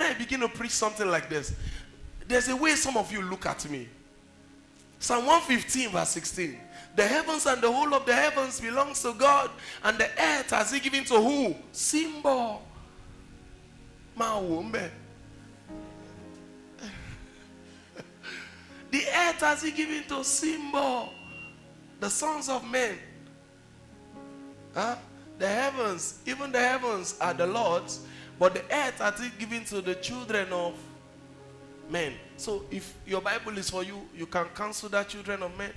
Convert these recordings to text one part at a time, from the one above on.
I begin to preach something like this, there's a way some of you look at me. Psalm 115 verse 16. The heavens and the whole of the heavens belongs to God, and the earth has he given to who? Sinbo. Mawumbe. The earth has he given to Sinbo, the sons of men. Huh? The heavens, even the heavens are the Lord's, but the earth has he given to the children of men. So if your Bible is for you, you can cancel that children of men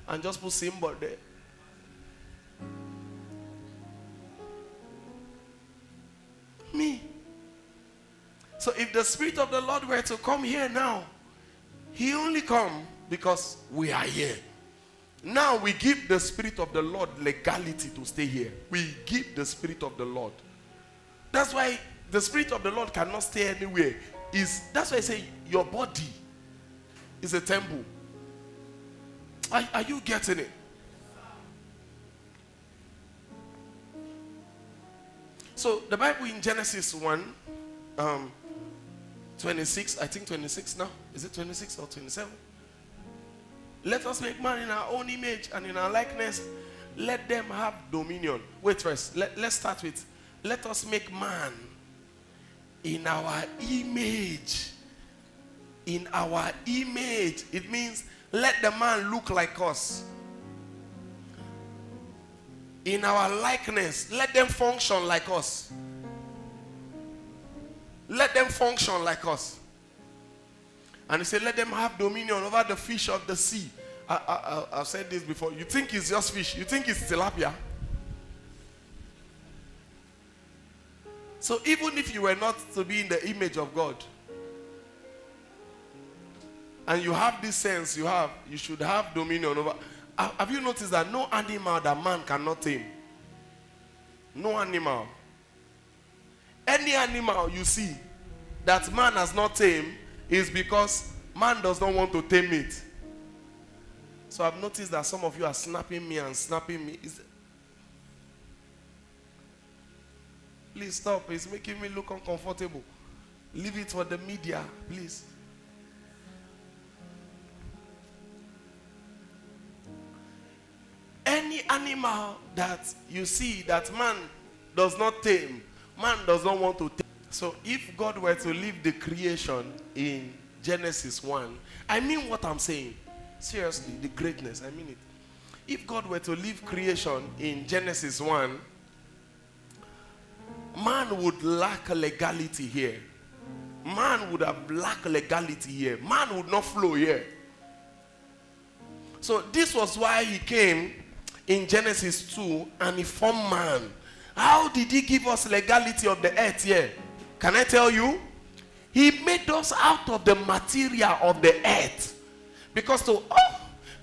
and just put Sinbo there. Me. So if the Spirit of the Lord were to come here now, he only come because we are here. Now we give the Spirit of the Lord legality to stay here. We give the Spirit of the Lord. That's why the Spirit of the Lord cannot stay anywhere. That's why I say your body is a temple. Are you getting it? So the Bible in Genesis 1, 26, I think 26 now. Is it 26 or 27? Let us make man in our own image and in our likeness. Let them have dominion. Wait first. Let's start with, let us make man in our image. In our image. It means let the man look like us. In our likeness. Let them function like us. Let them function like us. And he said, let them have dominion over the fish of the sea. I've said this before. You think it's just fish. You think it's tilapia. So even if you were not to be in the image of God, and you have this sense you should have dominion over. Have you noticed that no animal that man cannot tame? No animal. Any animal you see that man has not tamed is because man does not want to tame it. So I've noticed that some of you are snapping me and snapping me. Please stop. It's making me look uncomfortable. Leave it for the media, please. Any animal that you see that man does not tame, man does not want to tame. So if God were to leave the creation in Genesis 1, I mean what I'm saying. Seriously, the greatness, I mean it. If God were to leave creation in Genesis 1, man would lack legality here. Man would have lacked legality here. Man would not flow here. So this was why he came in Genesis 2 and he formed man. How did he give us legality of the earth here? Can I tell you? He made us out of the material of the earth. Because to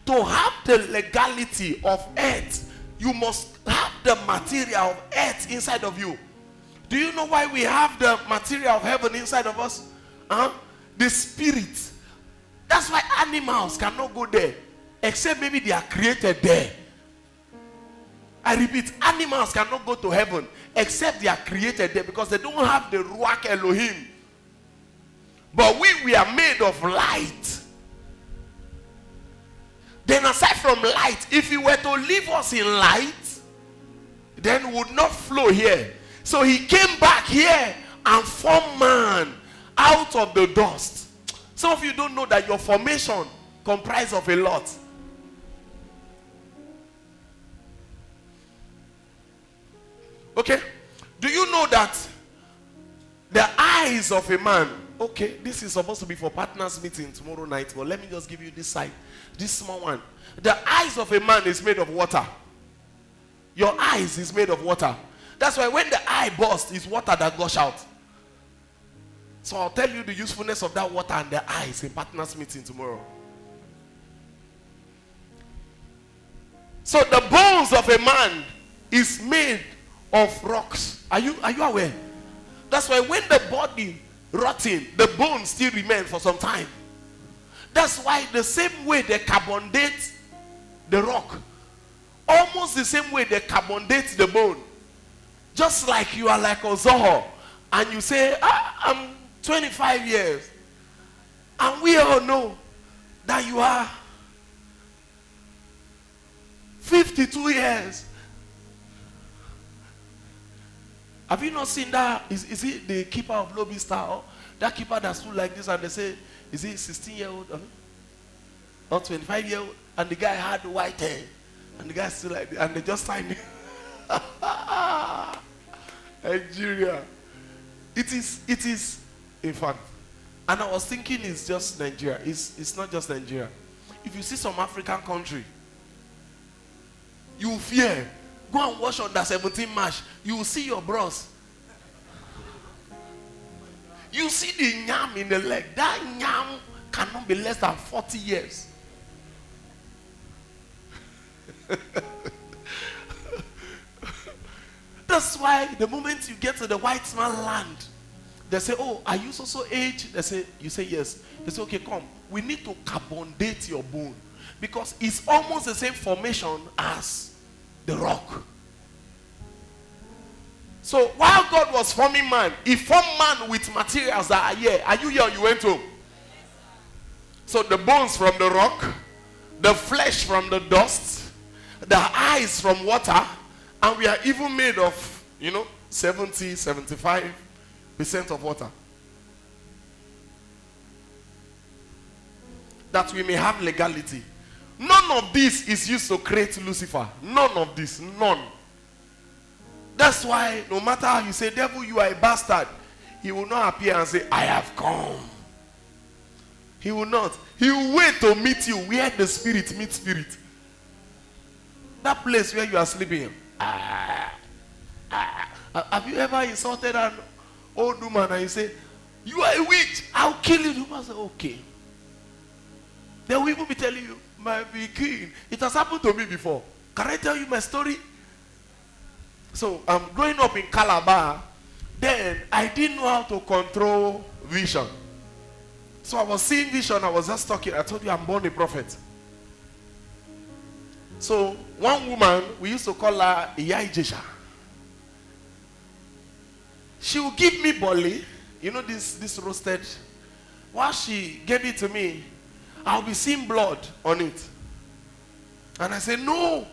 have the legality of earth, you must have the material of earth inside of you. Do you know why we have the material of heaven inside of us? The spirit. That's why animals cannot go there. Except maybe they are created there. I repeat, animals cannot go to heaven except they are created there because they don't have the Ruach Elohim. But we are made of light. Then aside from light, if he were to leave us in light, then we would not flow here. So he came back here and formed man out of the dust. Some of you don't know that your formation comprises of a lot. Okay? Do you know that the eyes of a man, okay, this is supposed to be for partners meeting tomorrow night, but let me just give you this side, this small one. The eyes of a man is made of water. Your eyes is made of water. That's why when the eye bursts, it's water that gush out. So I'll tell you the usefulness of that water and the eyes in partners meeting tomorrow. So the bones of a man is made of rocks. Are you aware? That's why when the body rotting, the bones still remain for some time. That's why the same way they carbonate the rock, almost the same way they carbonate the bone. Just like you are like Ozoho and you say, I'm 25 years. And we all know that you are 52 years. Have you not seen that? Is it the keeper of Lobby Star? Or that keeper that stood like this and they say, is he 16-year-old? Or 25-year-old? And the guy had white hair. And the guy still like this. And they just signed it. Nigeria. It is, in fact. And I was thinking it's just Nigeria. It's not just Nigeria. If you see some African country, you fear. Go and watch under 17 match. You will see your bros. You see the nyam in the leg. That nyam cannot be less than 40 years. That's why the moment you get to the white man land, they say, oh, are you so age? They say, you say yes. They say, okay, come. We need to carbon date your bone. Because it's almost the same formation as the rock. So while God was forming man, he formed man with materials that are here. Are you here or you went home? So the bones from the rock, the flesh from the dust, the eyes from water, and we are even made of, 70, 75% of water. That we may have legality. None of this is used to create Lucifer. None of this. None. That's why no matter how you say, devil, you are a bastard, he will not appear and say, I have come. He will not. He will wait to meet you where the spirit meets spirit. That place where you are sleeping. Have you ever insulted an old woman and you say, you are a witch, I'll kill you? The woman say, okay. They will even be telling you, my king, it has happened to me before. Can I tell you my story? So I'm growing up in Calabar. Then I didn't know how to control vision. So I was seeing vision. I was just talking. I told you I'm born a prophet. So one woman, we used to call her Iya Ijesha. She would give me boli, this roasted. While she gave it to me, I'll be seeing blood on it. And I said, no,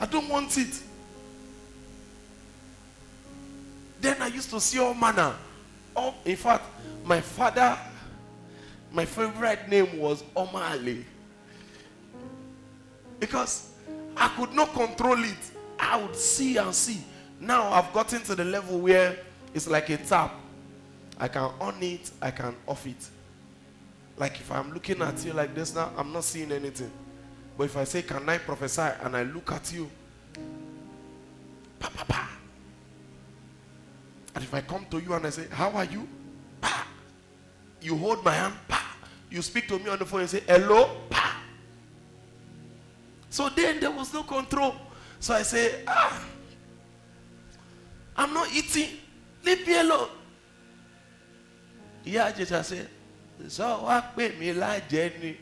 I don't want it. Then I used to see all manner. In fact, my father, my favorite name was Omale. Because I could not control it. I would see and see. Now I've gotten to the level where it's like a tap. I can on it, I can off it. Like if I'm looking at you like this now, I'm not seeing anything. But if I say, can I prophesy? And I look at you, pa, pa, pa. And if I come to you and I say, how are you? Pa. You hold my hand, pa. You speak to me on the phone and say, hello, pa. So then there was no control. So I say, I'm not eating. Leave me alone. Yeah, just say, so what made me like Jenny?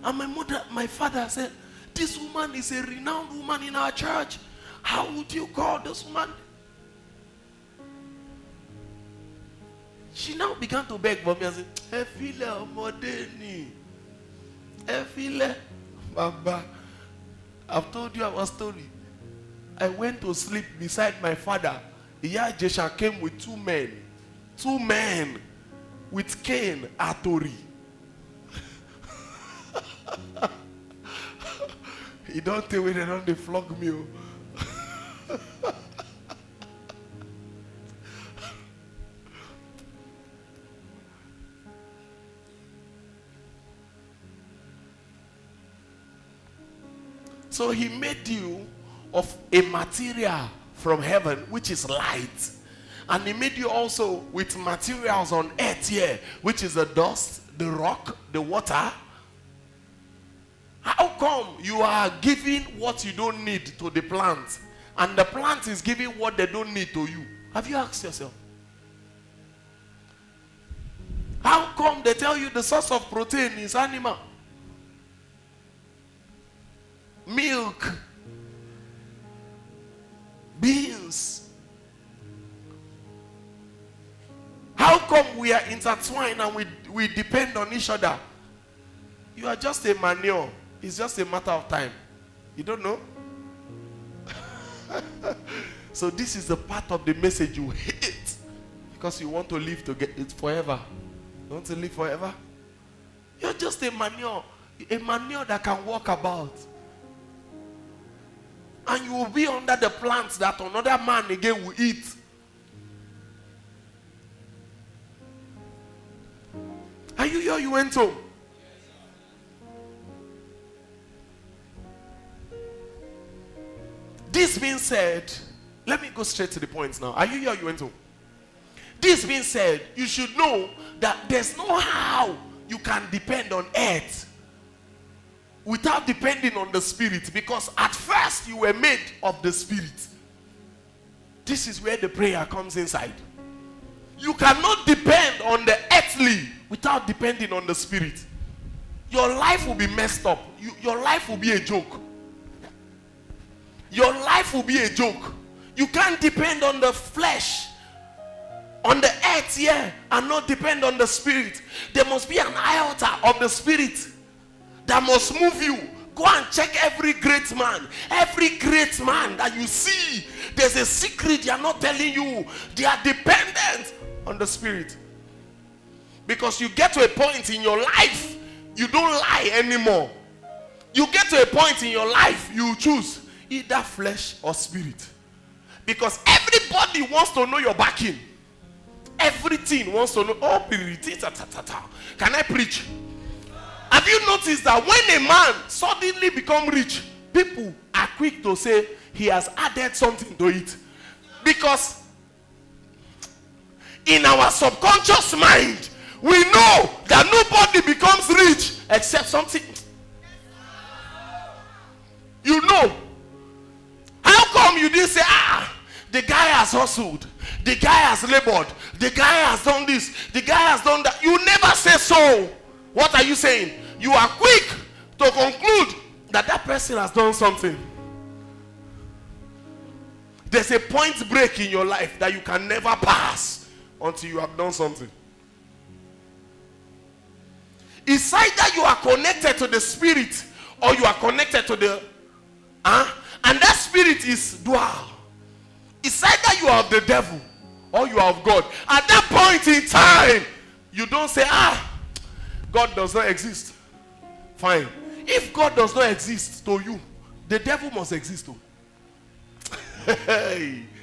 And my father said, this woman is a renowned woman in our church. How would you call this woman? She now began to beg for me and said, Efile Omodeni. Efile. Baba, I've told you our story. I went to sleep beside my father. Iya Jesha came with two men with cane atori. He don't tell me they don't flog me. So he made you of a material from heaven, which is light. And he made you also with materials on earth here, which is the dust, the rock, the water. How come you are giving what you don't need to the plant, and the plant is giving what they don't need to you? Have you asked yourself? How come they tell you the source of protein is animal? Milk, beings. How come we are intertwined and we depend on each other? You are just a manure. It's just a matter of time. You don't know? So this is the part of the message you hate because you want to live to get it forever. You want to live forever? You're just a manure that can walk about. And you will be under the plants that another man again will eat. Are you here? You went home. This being said, let me go straight to the point now. Are you here? You went home. This being said, you should know that there's no how you can depend on earth without depending on the spirit, because at first you were made of the spirit. This is where the prayer comes inside. You cannot depend on the earthly without depending on the spirit. Your life will be messed up. Your life will be a joke. Your life will be a joke. You can't depend on the flesh, on the earth here, and not depend on the spirit. There must be an iota of the spirit that must move you. Go and check every great man. Every great man that you see, there's a secret they are not telling you. They are dependent on the spirit. Because you get to a point in your life, you don't lie anymore. You get to a point in your life, you choose either flesh or spirit. Because everybody wants to know your backing. Everything wants to know. Oh, can I preach? Have you noticed that when a man suddenly becomes rich, people are quick to say he has added something to it? Because in our subconscious mind, we know that nobody becomes rich except something. You know. How come you didn't say, the guy has hustled, the guy has labored, the guy has done this, the guy has done that? You never say so. What are you saying? You are quick to conclude that that person has done something. There's a point break in your life that you can never pass until you have done something. It's either you are connected to the spirit or you are connected to the and that spirit is dual. It's either you are of the devil or you are of God. At that point in time, you don't say, God does not exist. Fine. If God does not exist to you, the devil must exist too. If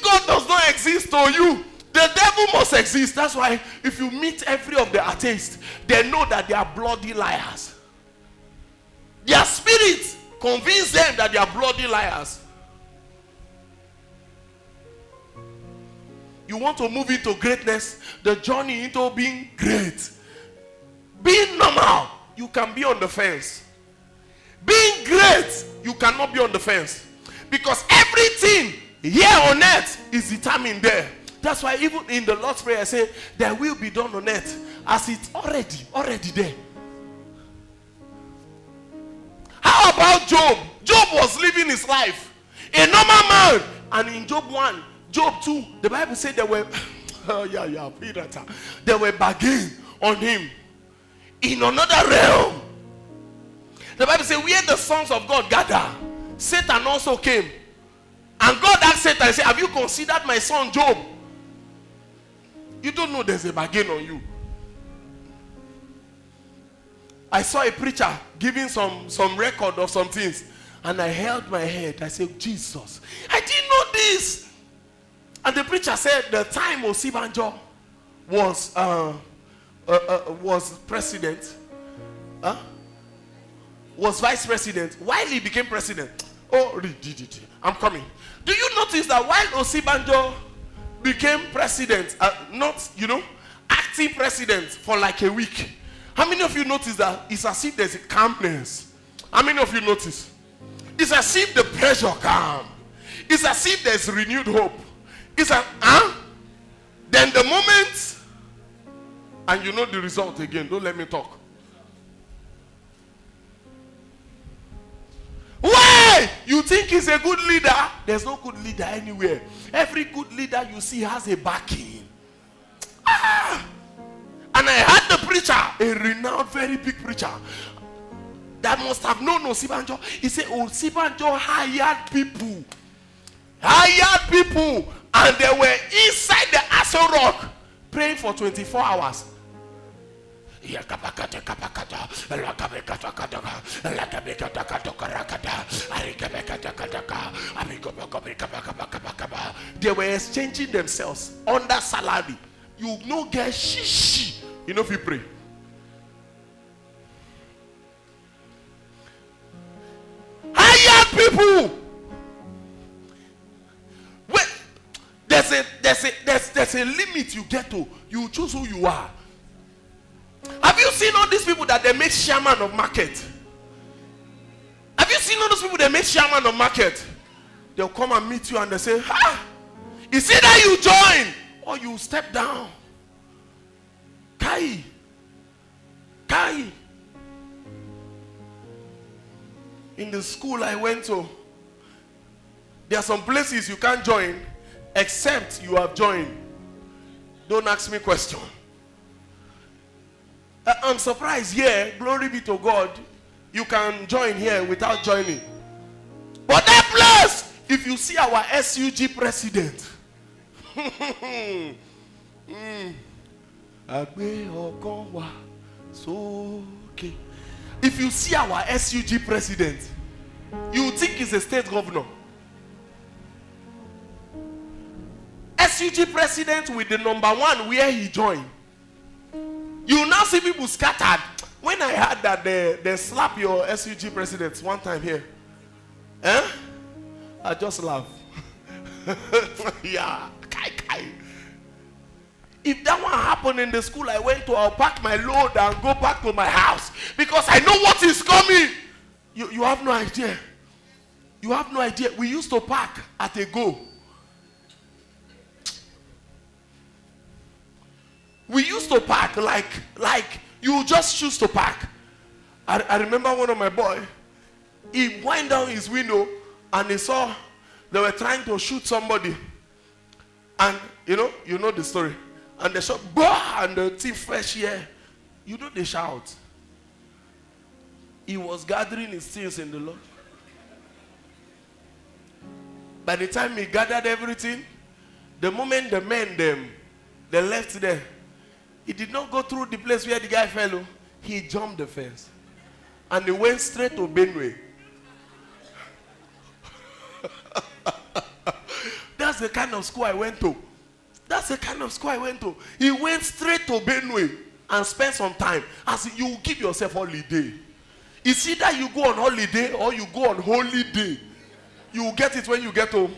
God does not exist to you, the devil must exist. That's why if you meet every of the atheists, they know that they are bloody liars. Their spirit convince them that they are bloody liars. You want to move into greatness, the journey into being great. Being normal, you can be on the fence. Being great, you cannot be on the fence. Because everything here on earth is determined there. That's why even in the Lord's Prayer I say, there will be done on earth as it's already there. How about Job? Job was living his life. A normal man. And in Job 1, Job 2, the Bible said there were there were bargains on him in another realm. The Bible says where the sons of God gather, Satan also came. And God asked Satan, he said, have you considered my son Job? You don't know there's a bargain on you. I saw a preacher giving some record of some things, and I held my head. I said, Jesus, I didn't know this. And the preacher said the time Osibanjo was president, was vice president, while he became president. Oh, I'm coming. Do you notice that while Osibanjo became president, not, acting president for like a week, how many of you notice that it's as if there's a calmness? How many of you notice? It's as if the pressure calm. It's as if there's renewed hope. It's then the moment, and you know the result again. Don't let me talk. Hey, you think he's a good leader? There's no good leader anywhere. Every good leader you see has a backing. And I had the preacher, a renowned, very big preacher, that must have known Osibanjo. He said, Osibanjo hired people. And they were inside the Aso Rock praying for 24 hours. They were exchanging themselves under salary. You no get shishi. You know if you pray. Hire people. Wait, there's a limit you get to. You choose who you are. Have you seen all these people that they make chairman of market? Have you seen all those people that make chairman of market? They'll come and meet you and they say, it's either you join or you step down. Kai. In the school I went to, there are some places you can't join except you have joined. Don't ask me question. I'm surprised here, glory be to God, you can join here without joining. But that place, if you see our SUG president, if you see our SUG president, you think he's a state governor. SUG president with the number one where he joined. You now see people scattered. When I heard that they slap your SUG presidents one time here, I just laugh. Yeah, kai. If that one happened in the school I went to, I'll pack my load and go back to my house because I know what is coming. You have no idea. You have no idea. We used to park at a go. We used to park like you just choose to park. I remember one of my boys, he went down his window and he saw they were trying to shoot somebody. And you know the story. And they shot, bah, and the thief fresh here. You know they shout. He was gathering his things in the Lord. By the time he gathered everything, the moment the men they left there, he did not go through the place where the guy fell. He jumped the fence. And he went straight to Benue. That's the kind of school I went to. He went straight to Benue and spent some time. As you give yourself holiday. It's either you go on holiday or you go on holy day. You will get it when you get home.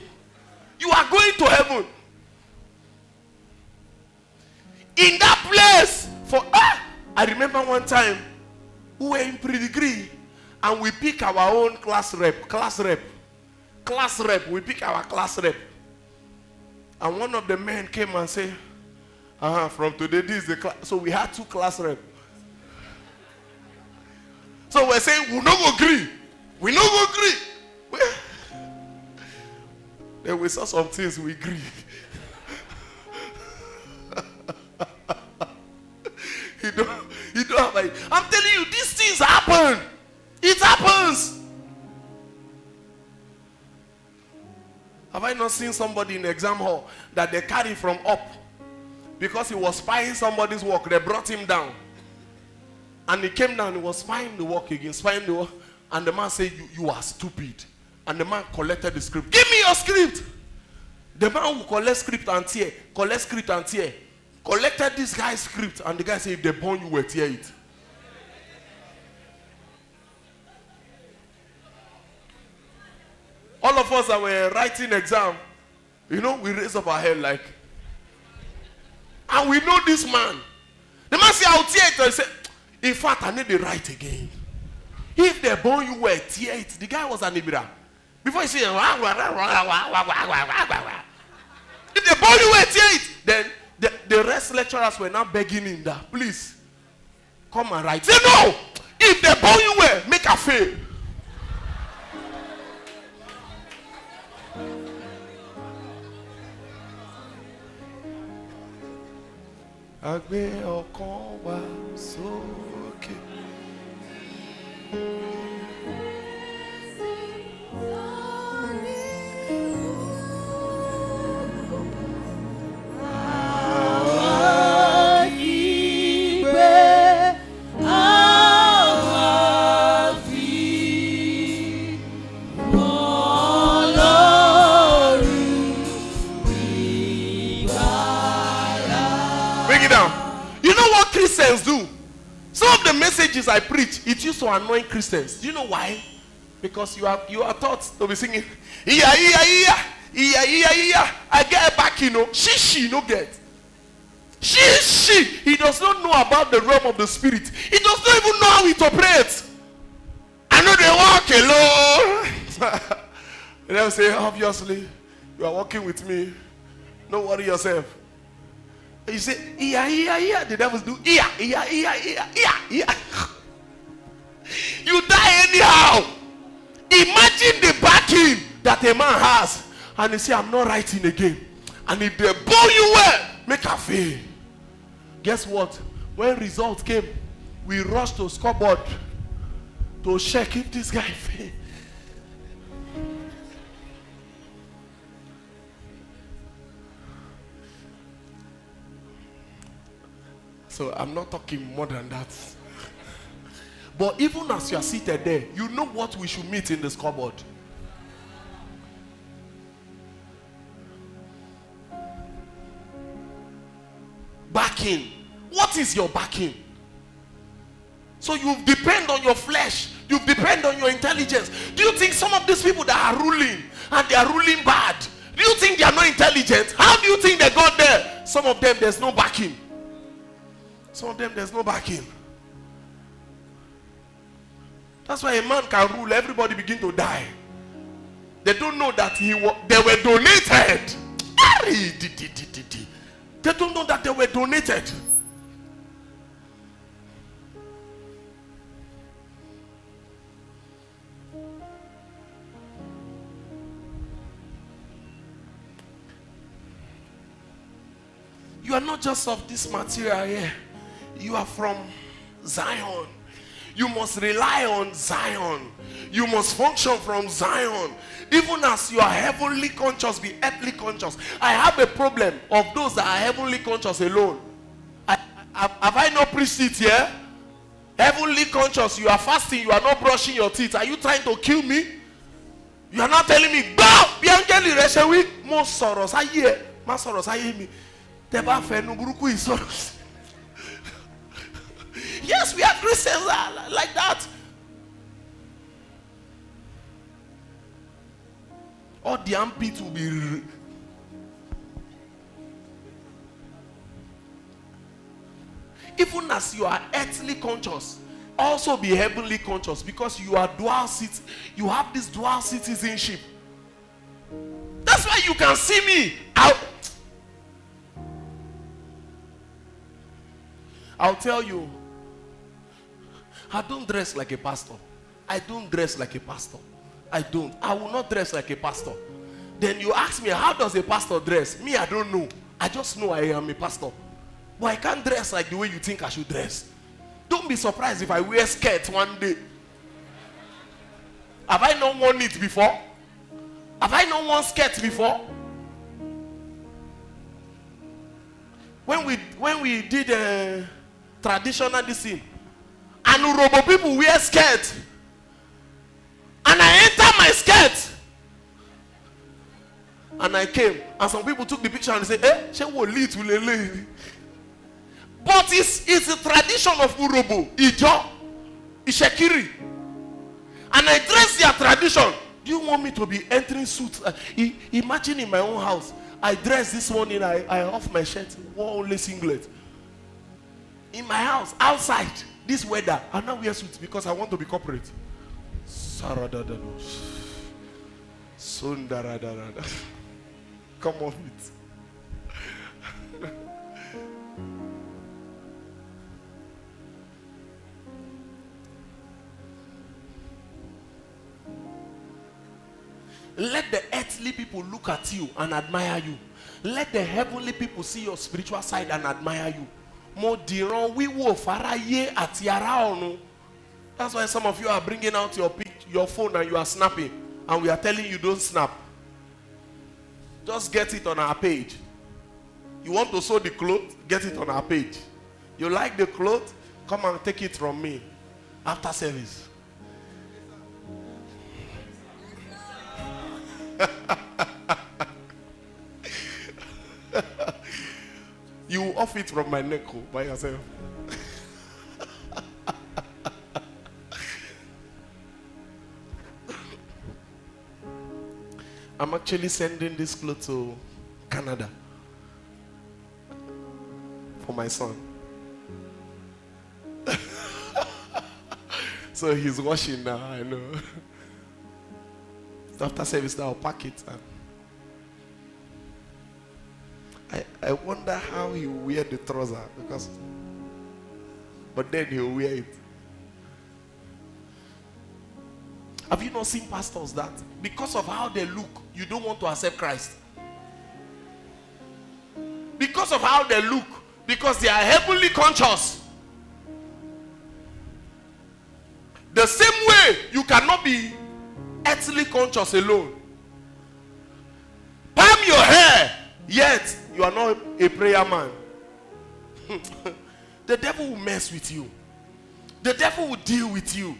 You are going to heaven. In that place, I remember one time we were in pre-degree and we pick our own class rep. We pick our class rep. And one of the men came and said, from today this is the class. So we had two class reps. So we're saying, we no go agree. Then we saw some things we agree. You don't have it. I'm telling you, these things happen. It happens. Have I not seen somebody in the exam hall that they carry from up because he was spying somebody's work? They brought him down. And he came down, he was spying the work again, and the man said, you are stupid. And the man collected the script. Give me your script. The man who collected script and tear, collected this guy's script, and the guy said, if they burn you, will tear it. All of us that were writing exam, we raise up our head like, and we know this man. The man said, I'll tear it. I said, in fact, I need to write again. If they burn you, will tear it. The guy was an Ibira. Before he said, if they burn you, will tear it. Then the rest lecturers were now begging him that, please, come and write. Say, no! If they burn you, will make a fail. Agbe ọkàn wa sókè. Do some of the messages I preach, it used to annoy Christians. Do you know why? Because you are taught to be singing iya iya iya iya iya iya. I get back, she no get. She he does not know about the realm of the spirit. He does not even know how it operates. I know they walk alone. They'll say, obviously, you are walking with me. Don't worry yourself. You say, yeah. The devils do, yeah. You die anyhow. Imagine the backing that a man has. And he say, I'm not writing again. And if they bow you well, make a fail. Guess what? When results came, we rushed to scoreboard to check if this guy failed. So I'm not talking more than that. But even as you are seated there, you know what we should meet in the scoreboard. Backing. What is your backing? So you depend on your flesh. You depend on your intelligence. Do you think some of these people that are ruling and they are ruling bad, do you think they are not intelligent? How do you think they got there? Some of them, there's no backing. Some of them, there's no backing. That's why a man can rule, everybody begin to die. They don't know that they were donated. They don't know that they were donated. You are not just of this material here. You are from Zion. You must rely on Zion. You must function from Zion. Even as you are heavenly conscious, be earthly conscious. I have a problem of those that are heavenly conscious alone. Have I not preached it here? Heavenly conscious, you are fasting, you are not brushing your teeth. Are you trying to kill me? You are not telling me, go! Biangeli reshewi, mo soros aye, ma soros aye mi. Teba fe no buruku is soros. Yes, we are Christians like that. All the armpits will be. Even as you are earthly conscious, also be heavenly conscious, because you are dual citizen. You have this dual citizenship. That's why you can see me out. I'll tell you, I don't dress like a pastor. I don't dress like a pastor. I don't. I will not dress like a pastor. Then you ask me, how does a pastor dress? Me, I don't know. I just know I am a pastor. But I can't dress like the way you think I should dress. Don't be surprised if I wear skirt one day. Have I not worn it before? Have I not worn skirt before? When we did traditional this thing, and Urobo people wear skirt, and I enter my skirt, and I came, and some people took the picture and said, she will lead to Lele. But it's a tradition of Urobo, Ijo, Ishekiri, and I dress their tradition. Do you want me to be entering suits? Imagine in my own house, I dress this morning, I off my shirt, wore only singlet. In my house, outside, this weather, I now wear suits because I want to be corporate. Saradadanos. Sundaradada. Come off it. Let the earthly people look at you and admire you. Let the heavenly people see your spiritual side and admire you. Mo diran wiwo faraye ati ara ọ̀run. That's why some of you are bringing out your phone and you are snapping, and we are telling you don't snap. Just get it on our page. You want to sew the clothes? Get it on our page. You like the clothes? Come and take it from me after service. You off it from my neck by yourself. I'm actually sending this clothes to Canada for my son. So he's washing now, I know. After service now, I'll pack it. I wonder how he will wear the trouser, but then he'll wear it. Have you not seen pastors that because of how they look, you don't want to accept Christ? Because of how they look, because they are heavenly conscious. The same way you cannot be earthly conscious alone. Palm your hair, yet you are not a prayer man. The devil will mess with you. The devil will deal with you.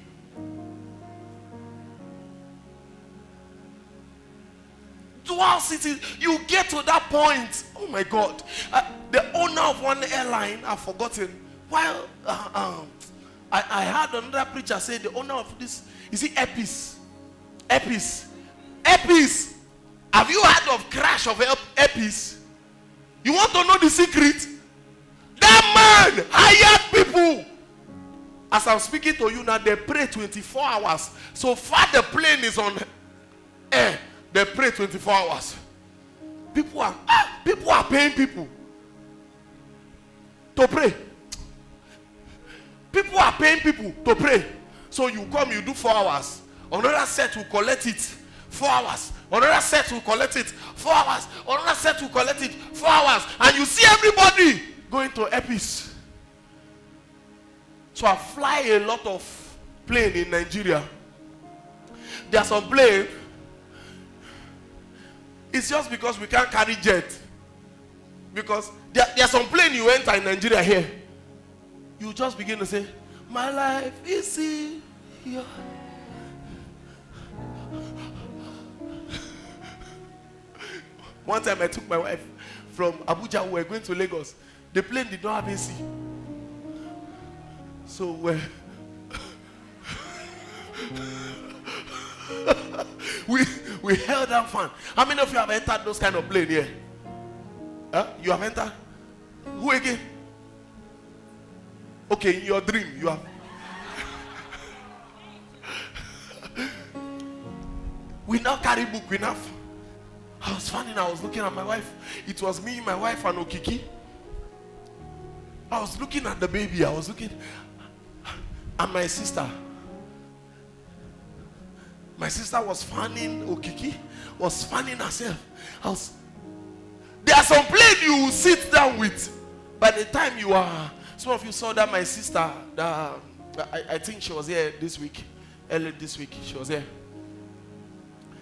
Dual city, you get to that point. Oh my God. The owner of one airline, I've forgotten. While I heard another preacher say the owner of this, is it Epis? Epis. Have you heard of crash of Epis? You want to know the secret? That man hired people. As I'm speaking to you now, they pray 24 hours. So far the plane is on air. They pray 24 hours. People are paying people to pray. People are paying people to pray. So you come, you do 4 hours. Another set will collect it 4 hours. Another set will collect it 4 hours. Another set will collect it 4 hours. And you see everybody going to Epis. So I fly a lot of plane in Nigeria. There are some plane. It's just because we can't carry jet. Because there are some plane you enter in Nigeria here. You just begin to say, my life is easy. One time I took my wife from Abuja, we were going to Lagos. The plane did not have AC. So we held that fan. How many of you have entered those kind of plane here? Huh? You have entered? Who again? Okay, in your dream, you have. We now carry book, we now. I was funny, I was looking at my wife. It was me, my wife, and Okiki. I was looking at the baby, I was looking at my sister. My sister was fanning Okiki, was fanning herself. There are some plane you will sit down with. By the time you are, some of you saw that my sister, I think she was here this week, early this week, she was here.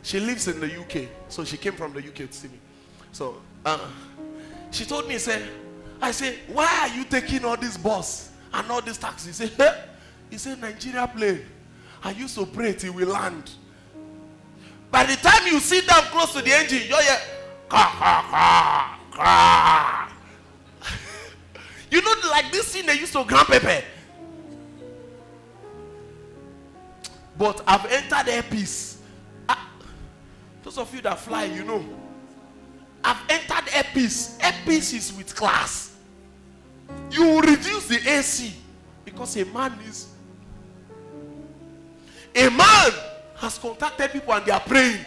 She lives in the UK, so she came from the UK to see me. So, she told me, I said, why are you taking all this bus and all this taxi? He said, Nigeria plane. I used to pray till we land. By the time you sit down close to the engine, you're here. You know, like this thing they used to grind pepper. But I've entered Epis. Those of you that fly, you know. I've entered Epis. Epis is with class. You will reduce the AC because a man has contacted people and they are praying.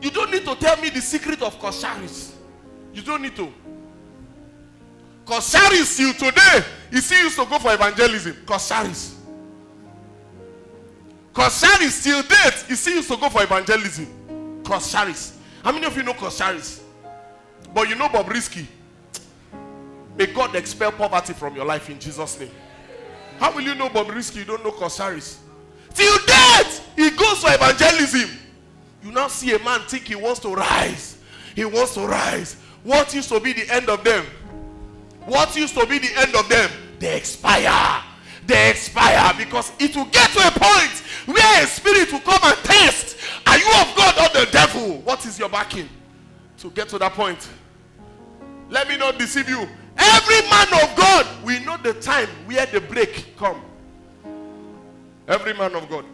You don't need to tell me the secret of Kosharis. You don't need to. Kosharis till today, he still used to go for evangelism. Kosharis till date, he still used to go for evangelism. Kosharis. How many of you know Kosharis? But you know Bob Risky. May God expel poverty from your life in Jesus' name. How will you know Bobrisky? You don't know Kosaris. Till death, he goes for evangelism. You now see a man think he wants to rise. He wants to rise. What used to be the end of them? What used to be the end of them? They expire. They expire because it will get to a point where a spirit will come and test. Are you of God or the devil? What is your backing? To get to that point. Let me not deceive you. Every man of God, we know the time where the break come. Every man of God.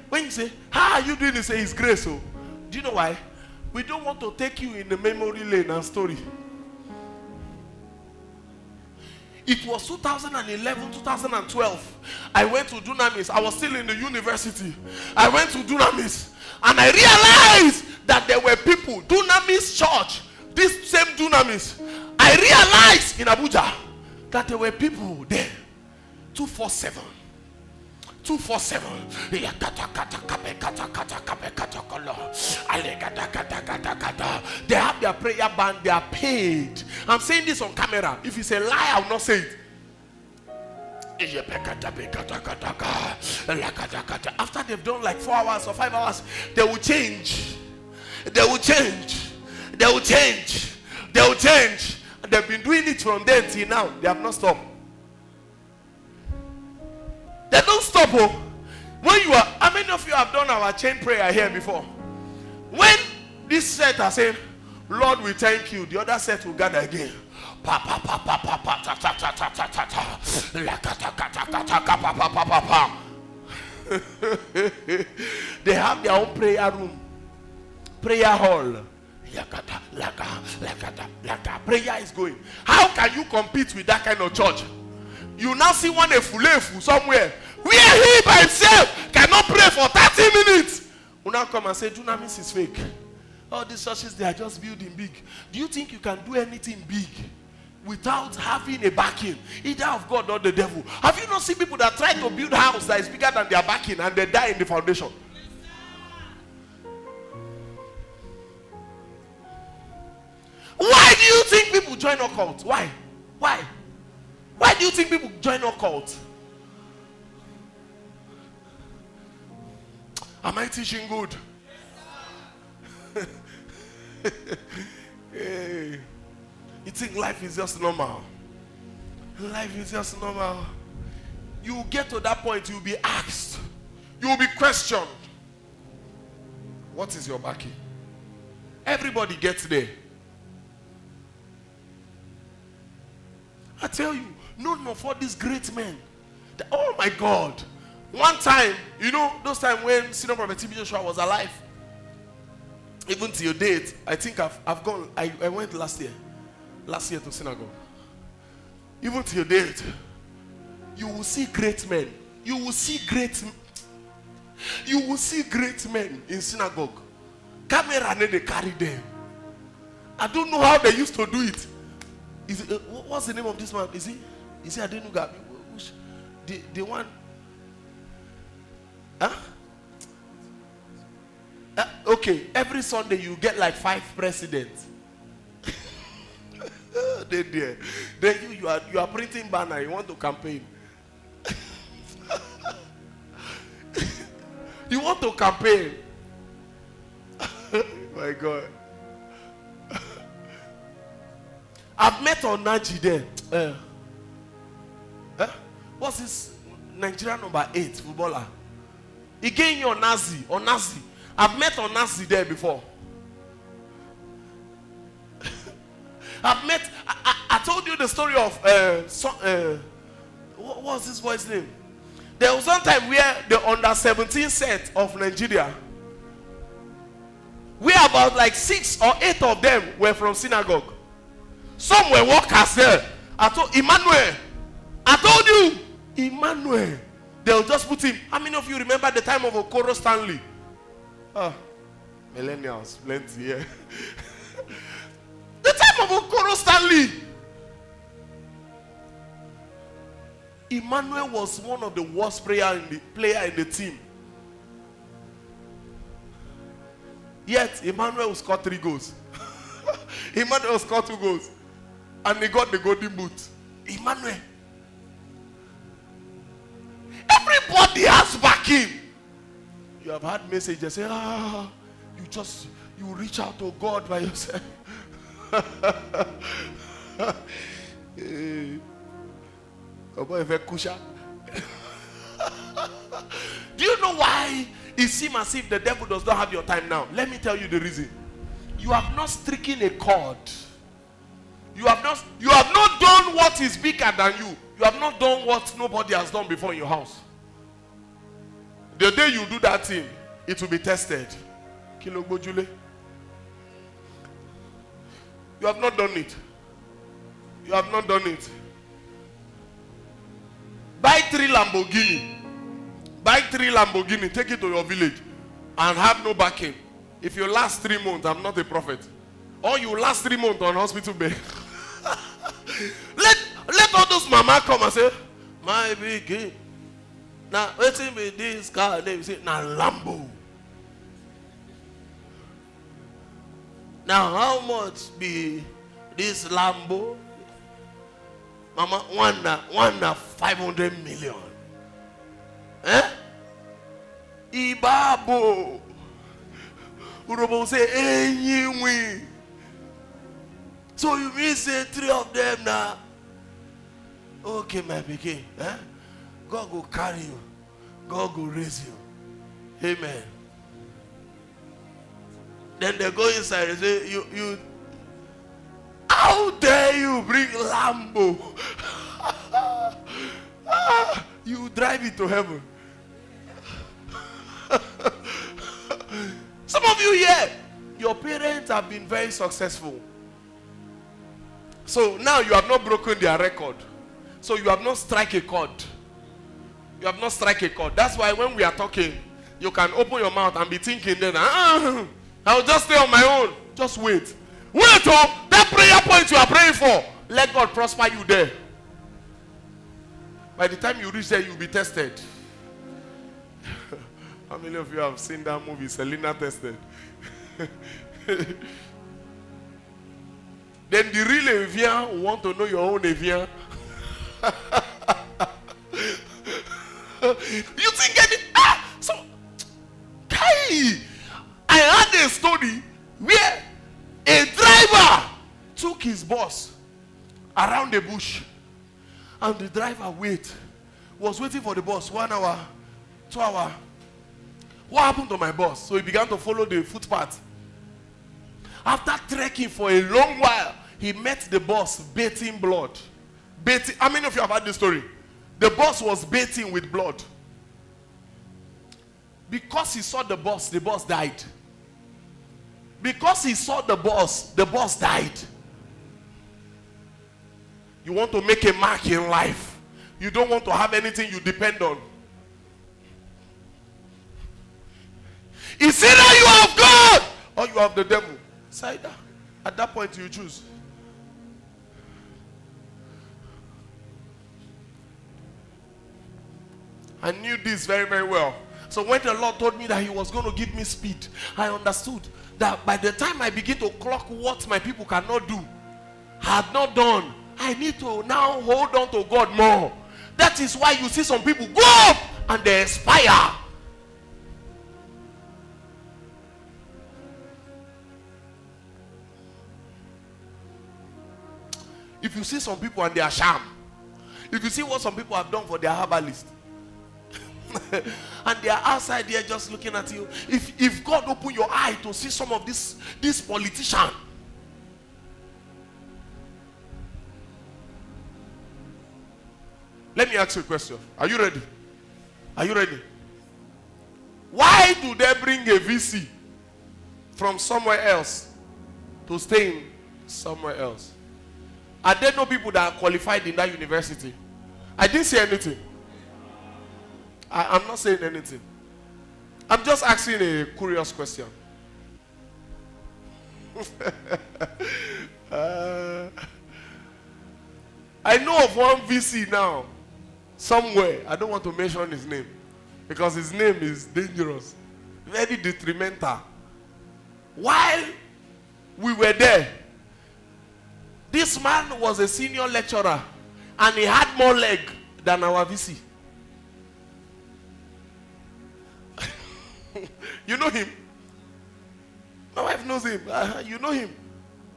When you say, how are you doing? You say, His grace. Oh. Do you know why? We don't want to take you in the memory lane and story. It was 2011, 2012. I went to Dunamis. I was still in the university. I went to Dunamis. And I realized that there were people, Dunamis church, this same Dunamis. I realized in Abuja that there were people there. 247. 247. They have their prayer band, they are paid. I'm saying this on camera. If it's a lie, I will not say it. After they've done like 4 hours or 5 hours, they will change. They will change. They will change. They will change. And they've been doing it from then till now. They have not stopped. They don't stop. Oh. When you are, how many of you have done our chain prayer here before? When this set are saying, Lord, we thank you, the other set will gather again. They have their own prayer room, prayer hall. Prayer is going. How can you compete with that kind of church? You now see one efulefu somewhere where he by himself cannot pray for 30 minutes. You now come and say, Dunamis is fake. All these churches, they are just building big. Do you think you can do anything big without having a backing, either of God or the devil? Have you not seen people that try to build a house that is bigger than their backing and they die in the foundation? Why do you think people join occult? Why? Why do you think people join occult? Am I teaching good? Hey. You think life is just normal? Life is just normal. You will get to that point, you will be asked. You will be questioned. What is your backing? Everybody gets there. I tell you, none of all these great men. Oh my God. One time, you know, those times when Senior Prophet T.B. Joshua was alive, even till date, I think I've gone, I went last year to synagogue. Even till date, you will see great men. You will see great men in synagogue. Camera, they carry them. I don't know how they used to do it. What's the name of this man? Is he Adenuga? The one? Huh? Okay, every Sunday you get like 5 presidents. Then you are printing banner. You want to campaign. You want to campaign. My God. I've met Onaji there. What's this Nigerian number 8 footballer? He gave you Onazi. I've met Onazi there before. I told you the story of what was this boy's name? There was one time where the under 17 set of Nigeria, where about like 6 or 8 of them were from synagogue. Some were workers there. I told Emmanuel. I told you, Emmanuel. They'll just put him. How many of you remember the time of Okoro Stanley? Millennials, plenty, yeah. The time of Okoro Stanley. Emmanuel was one of the worst player in the team. Yet Emmanuel scored 3 goals. Emmanuel scored 2 goals. And he got the golden boot. Emmanuel. Everybody has backing. You have had messages say, you reach out to God by yourself. Do you know why it seems as if the devil does not have your time now? Let me tell you the reason. You have not stricken a chord. You have not done what is bigger than you. You have not done what nobody has done before in your house. The day you do that thing, it will be tested. You have not done it. You have not done it. Buy 3 Lamborghini. Buy 3 Lamborghini. Take it to your village and have no backing. If you last 3 months, I'm not a prophet. Or you last 3 months on hospital bed. Let all those mama come and say, my big. Now, waiting with this car, they say, now Lambo. Now, how much be this Lambo? Mama, one 500 million. Eh? Ibabo. Urobo say, anyway. So you mean say 3 of them now? Okay, my pikin. Eh? God will carry you. God will raise you. Amen. Then they go inside and say, you how dare you bring Lambo? You drive it to heaven. Some of you here, your parents have been very successful. So now you have not broken their record. So you have not struck a chord. You have not struck a chord. That's why when we are talking, you can open your mouth and be thinking then, I'll just stay on my own. Just wait. Wait, that prayer point you are praying for, let God prosper you there. By the time you reach there, you'll be tested. How many of you have seen that movie, Selena Tested? Then the real Evian want to know your own Evian. You think so Kai, I heard a story where a driver took his boss around the bush, and the driver was waiting for the boss 1 hour, 2 hours. What happened to my boss? So he began to follow the footpath. After trekking for a long while, he met the boss bathing blood. How many of you have heard this story? The boss was bathing with blood. Because he saw the boss died. Because he saw the boss died. You want to make a mark in life. You don't want to have anything you depend on. It's either you have God or you have the devil. It's either. At that point you choose. I knew this very, very well. So when the Lord told me that he was going to give me speed, I understood that by the time I begin to clock what my people cannot do, had not done, I need to now hold on to God more. That is why you see some people go up and they expire. If you see some people and they are sham, if you see what some people have done for their herbalist, and they are outside there just looking at you. If God open your eye to see some of this politician, let me ask you a question. Are you ready? Are you ready? Why do they bring a VC from somewhere else to stay in somewhere else? Are there no people that are qualified in that university? I didn't say anything. I'm not saying anything. I'm just asking a curious question. I know of one VC now, somewhere. I don't want to mention his name because his name is dangerous, very detrimental. While we were there, This man was a senior lecturer and he had more leg than our VC. You know him? My wife knows him. You know him?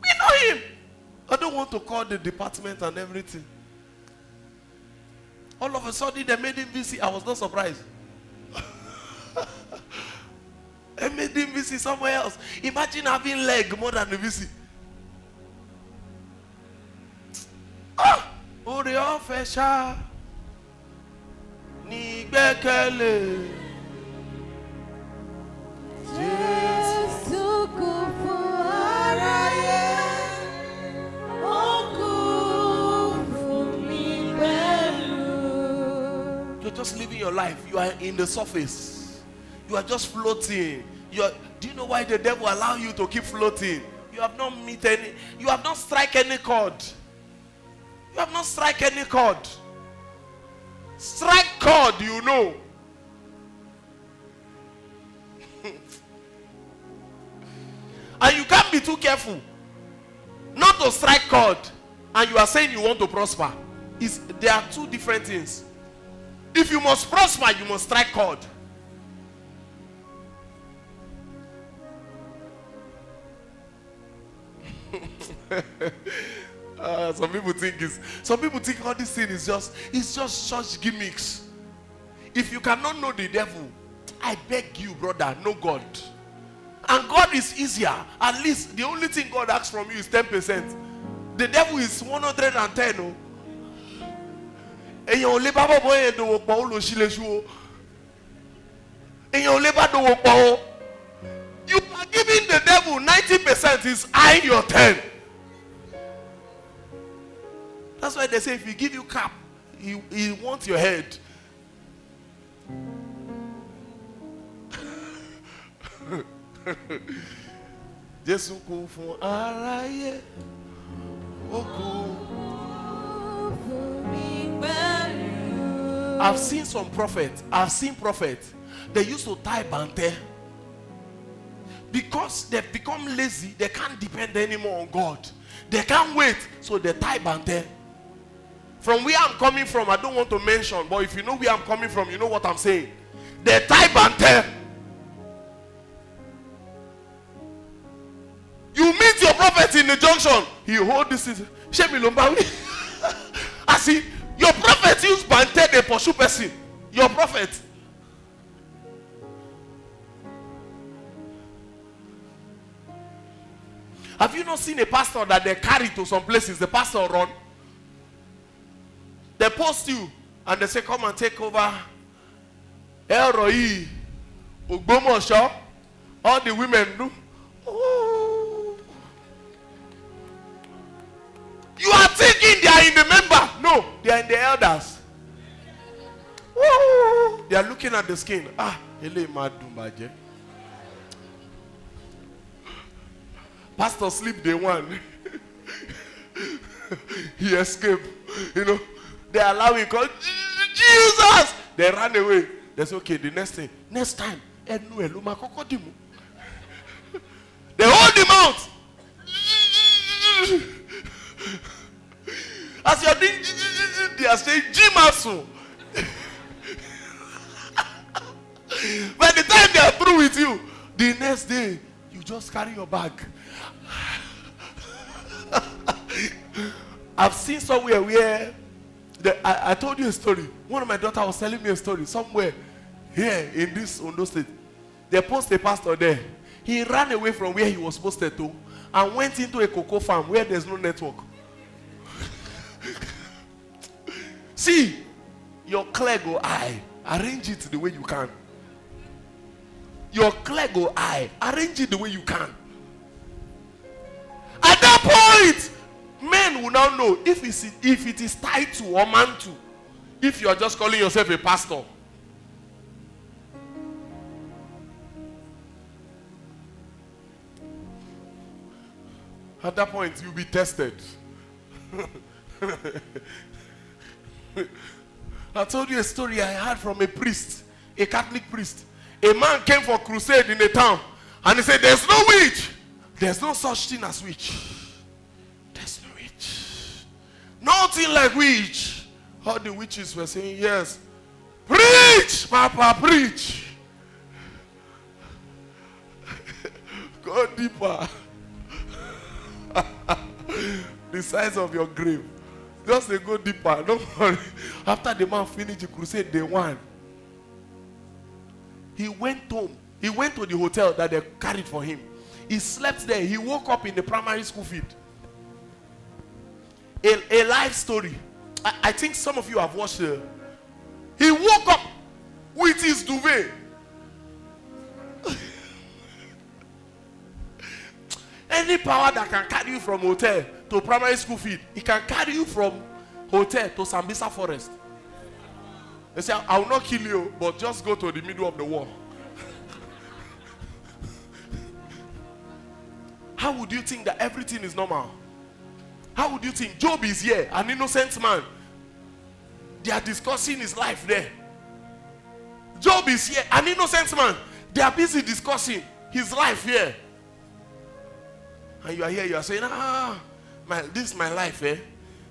We know him. I don't want to call the department and everything. All of a sudden they made him VC. I was not surprised. They made him VC somewhere else. Imagine having leg more than the VC. Ore ofesha ni gbekele Jésù kú fún aráyé, ó kú fún mi pẹ̀lú. You're just living your life. You are in the surface. You are just floating. Do you know why the devil allow you to keep floating? You have not you have not strike any chord. You have not strike any chord. Strike chord, you know. And you can't be too careful not to strike chord and you are saying you want to prosper. There are two different things. If you must prosper, you must strike chord. Some people think all this thing is just such gimmicks. If you cannot know the devil, I beg you, brother, know God. And God is easier. At least the only thing God asks from you is 10%. The devil is 110. You are giving the devil 90%, is eyeing your 10. That's why they say if he give you cap, he wants your head. Jésù kú fún aráyé, ó kú Fún mi pẹ̀lú. I've seen some prophets. They used to tie bante. Because they've become lazy, they can't depend anymore on God. They can't wait, so they tie bante. From where I'm coming from, I don't want to mention, but if you know where I'm coming from, you know what I'm saying. They tie bante. You meet your prophet in the junction, he hold this. I see, your prophet use bante, they pursue person. Your prophet. Have you not seen a pastor that they carry to some places? The pastor run. They post you and they say, come and take over R.A Sinbo. All the women do. Oh. You are thinking they are in the member. No, they are in the elders. Oh. They are looking at the skin. Pastor sleep day one. He escaped. You know, they allow him call Jesus. They ran away. They say, okay, the next thing. Next time. They hold him out. As you're doing, they are saying, Jimasu. By the time they are through with you, the next day, you just carry your bag. I've seen somewhere where I told you a story. One of my daughters was telling me a story somewhere here in this Ondo state. They post a pastor there. He ran away from where he was posted to and went into a cocoa farm where there's no network. See, your clear go eye. Arrange it the way you can. Your clear go eye. Arrange it the way you can. At that point, men will now know if it is tied to or man to. If you are just calling yourself a pastor. At that point, you'll be tested. I told you a story I heard from a priest, a Catholic priest. A man came for crusade in a town and he said, there's no witch. There's no such thing as witch. There's no witch. Nothing like witch. All the witches were saying, yes. Preach, Papa, preach. Go deeper. The size of your grave. Just say go deeper. Don't worry. After the man finished the crusade, day one, he went home. He went to the hotel that they carried for him. He slept there. He woke up in the primary school field. A life story. I think some of you have watched it. He woke up with his duvet. Any power that can carry you from hotel to primary school field, it can carry you from hotel to Sambisa forest. They say, I will not kill you, but just go to the middle of the war. How would you think that everything is normal? How would you think Job is here, an innocent man? They are discussing his life there. Job is here, an innocent man. They are busy discussing his life here. And you are here, you are saying, this is my life, eh?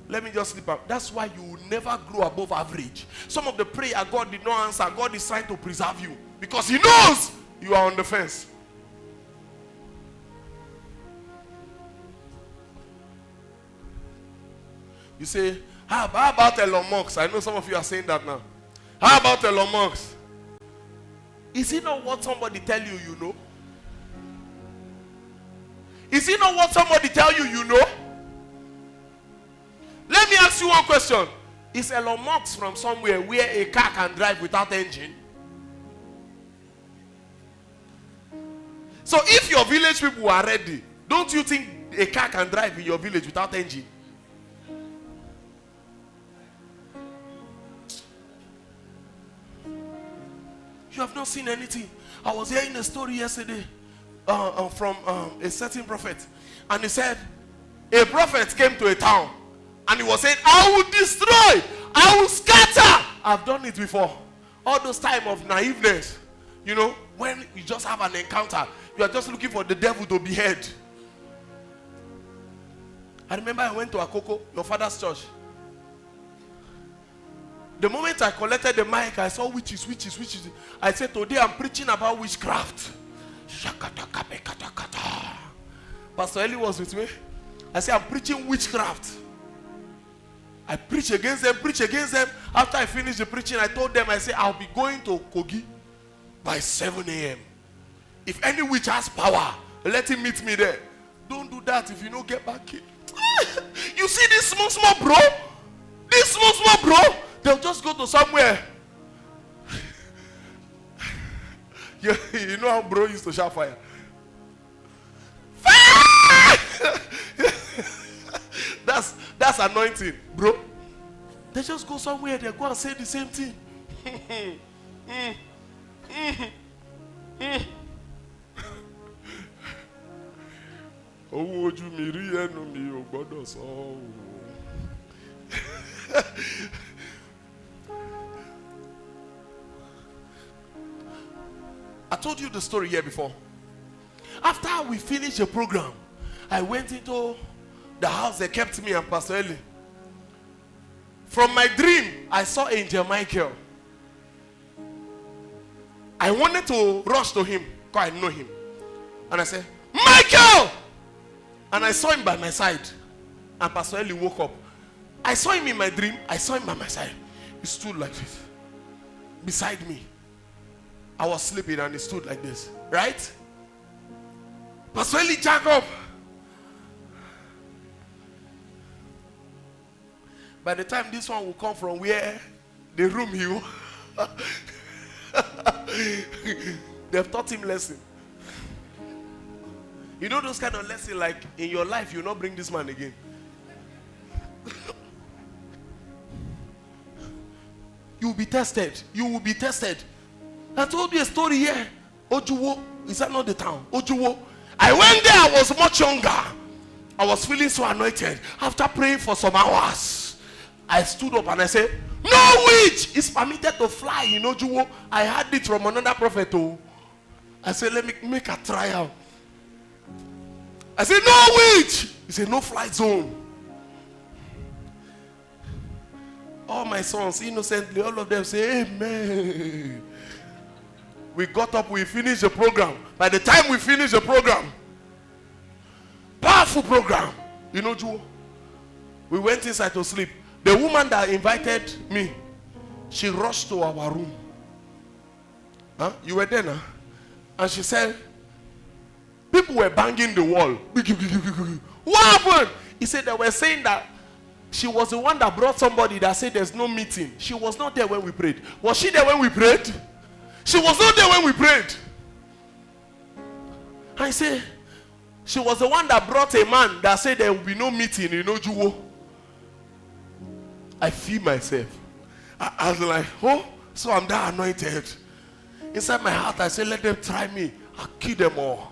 Let me just sleep up. That's why you will never grow above average. Some of the prayer God did not answer, God is trying to preserve you. Because he knows you are on the fence. You say, how about Elon Musk? I know some of you are saying that now. How about Elon Musk? Is it not what somebody tell you, you know? Is it not what somebody tell you, you know? Let me ask you one question. Is Elon Musk from somewhere where a car can drive without engine? So if your village people are ready, don't you think a car can drive in your village without engine? You have not seen anything. I was hearing a story yesterday from a certain prophet. And he said, a prophet came to a town. And he was saying, I will destroy. I will scatter. I've done it before. All those time of naiveness. You know, when you just have an encounter. You are just looking for the devil to behead. I remember I went to Akoko, your father's church. The moment I collected the mic, I saw witches. I said, today I'm preaching about witchcraft. Pastor Eli was with me. I said, I'm preaching witchcraft. I preach against them. After I finished the preaching, I told them, I said, I'll be going to Kogi by 7 a.m. If any witch has power, let him meet me there. Don't do that if you don't get back in. You see this small bro? This small bro? They'll just go to somewhere. You know how bro used to shout fire? Fire! That's anointing, bro. They just go somewhere, they go and say the same thing. Oh, ojú mi rí ẹnu mi ò gbọ́dọ̀ sọ o. I told you the story here before. After we finished the program, I went into the house they kept me and Pastor Eli. From my dream, I saw Angel Michael. I wanted to rush to him because I know him. And I said, Michael! And I saw him by my side. And Pastor Eli woke up. I saw him in my dream. I saw him by my side. He stood like this. Beside me. I was sleeping and he stood like this. Right? Pastor Eli jack up. By the time this one will come from where the room he was, they've taught him lesson. You know those kind of lessons like in your life you will not bring this man again. You will be tested. You will be tested. I told you a story here. Ojuwo, is that not the town? Ojuwo. I went there, I was much younger. I was feeling so anointed. After praying for some hours, I stood up and I said, no witch is permitted to fly in Ojuwo. I had it from another prophet. Oh. I said, let me make a trial. I said, no witch. He said, no flight zone. All my sons, innocently, all of them say, amen. We got up, we finished the program. By the time we finished the program, powerful program. You know, Joe, we went inside to sleep. The woman that invited me, she rushed to our room. Huh? You were there now? And she said, people were banging the wall. What happened? He said they were saying that she was the one that brought somebody that said there's no meeting. She was not there when we prayed. Was she there when we prayed? She was not there when we prayed. I say, she was the one that brought a man that said there will be no meeting, you know, Juwo. I feel myself. I was like, oh, so I'm that anointed. Inside my heart, I said, let them try me. I'll kill them all.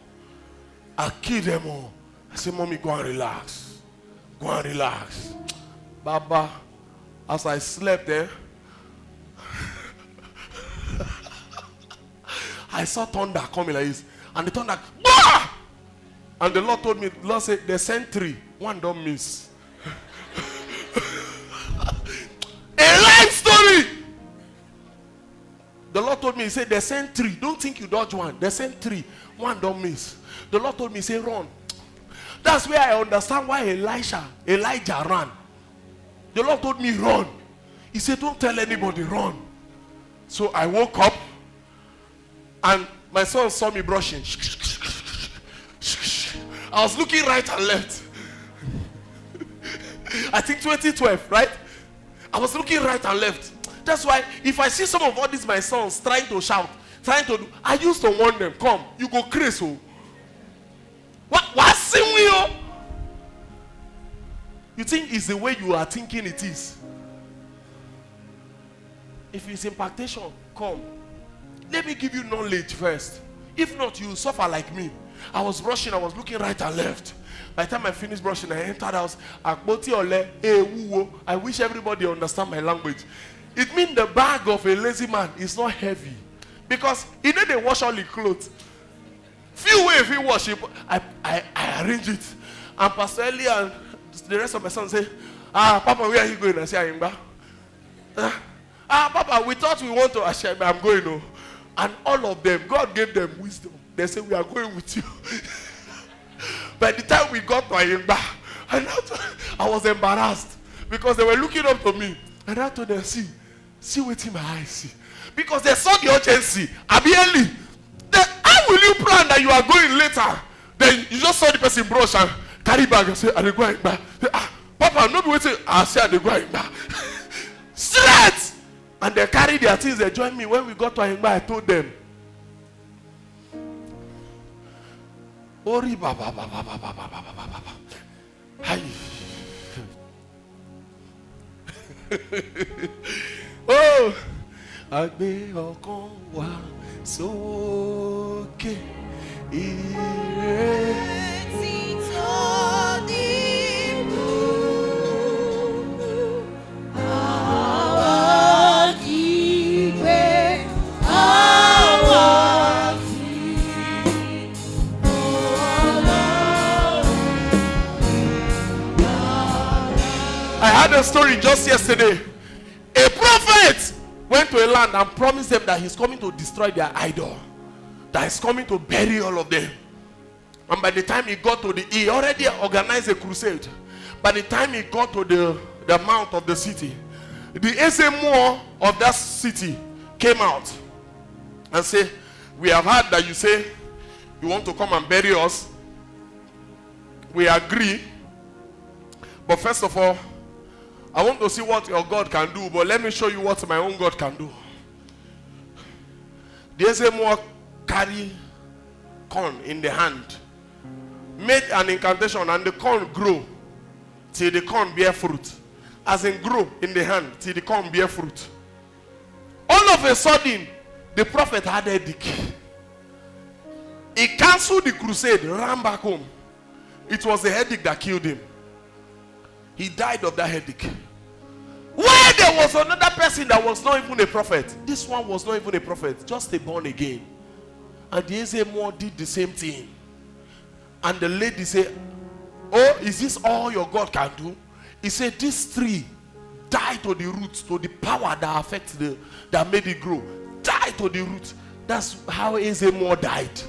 I'll kill them all. I said, mommy, go and relax. Go and relax. Baba, as I slept there, I saw thunder coming like this. And the thunder, bah! And the Lord told me, the Lord said, they sent 3. 1 don't miss. A life story. The Lord told me, he said, they sent 3. Don't think you dodge 1. They sent 3. 1 don't miss. The Lord told me, say, run. That's where I understand why Elijah ran. The Lord told me, run. He said, don't tell anybody, run. So I woke up, and my son saw me brushing. I was looking right and left. I think 2012, right? I was looking right and left. That's why if I see some of all these my sons trying to shout, trying to do, I used to warn them, come, you go crazy. What sing we? You think it's the way you are thinking it is. If it's impactation, come. Let me give you knowledge first. If not, you will suffer like me. I was brushing, I was looking right and left. By the time I finished brushing, I entered the house. I wish everybody understand my language. It means the bag of a lazy man is not heavy. Because he didn't wash all his clothes. Few way if he wash it, I arrange it. And Pastor Eli and the rest of my sons say, Papa, where are you going? I say, Ayimba. Papa, we thought we want to Ashebe. I'm going home. And all of them, God gave them wisdom. They say, we are going with you. By the time we got to Ayimba, I was embarrassed. Because they were looking up to me. And I told them, see what in my eyes see. Because they saw the urgency. Abieli, how will you plan that you are going later? Then you just saw the person brush and carry bag and say, are they going back? Papa, not waiting. I say, are they going back? Straight! And they carry their things, they joined me. When we got to Ayimba, I told them, Ori baba baba baba baba baba. Hi. Oh, agbe ọkàn wa sókè ìrètí tó dìbò. Àwa kígbe, àwa I had a story just yesterday. A prophet went to a land and promised them that he's coming to destroy their idol. That he's coming to bury all of them. And by the time he got to he already organized a crusade. By the time he got to the mount of the city, the Ezemo of that city came out and said, we have heard that you say you want to come and bury us. We agree. But first of all, I want to see what your God can do, but let me show you what my own God can do. There's a more carry corn in the hand, made an incantation, and the corn grow till the corn bear fruit. As in grow in the hand till the corn bear fruit. All of a sudden, the prophet had a headache. He cancelled the crusade, ran back home. It was the headache that killed him. He died of that headache. Where there was another person that was not even a prophet. This one was not even a prophet, just a born again. And the Ezemo did the same thing. And the lady said, oh, is this all your God can do? He said, these 3 die to the root, to the power that affects that made it grow. Die to the root. That's how A Sinbo died.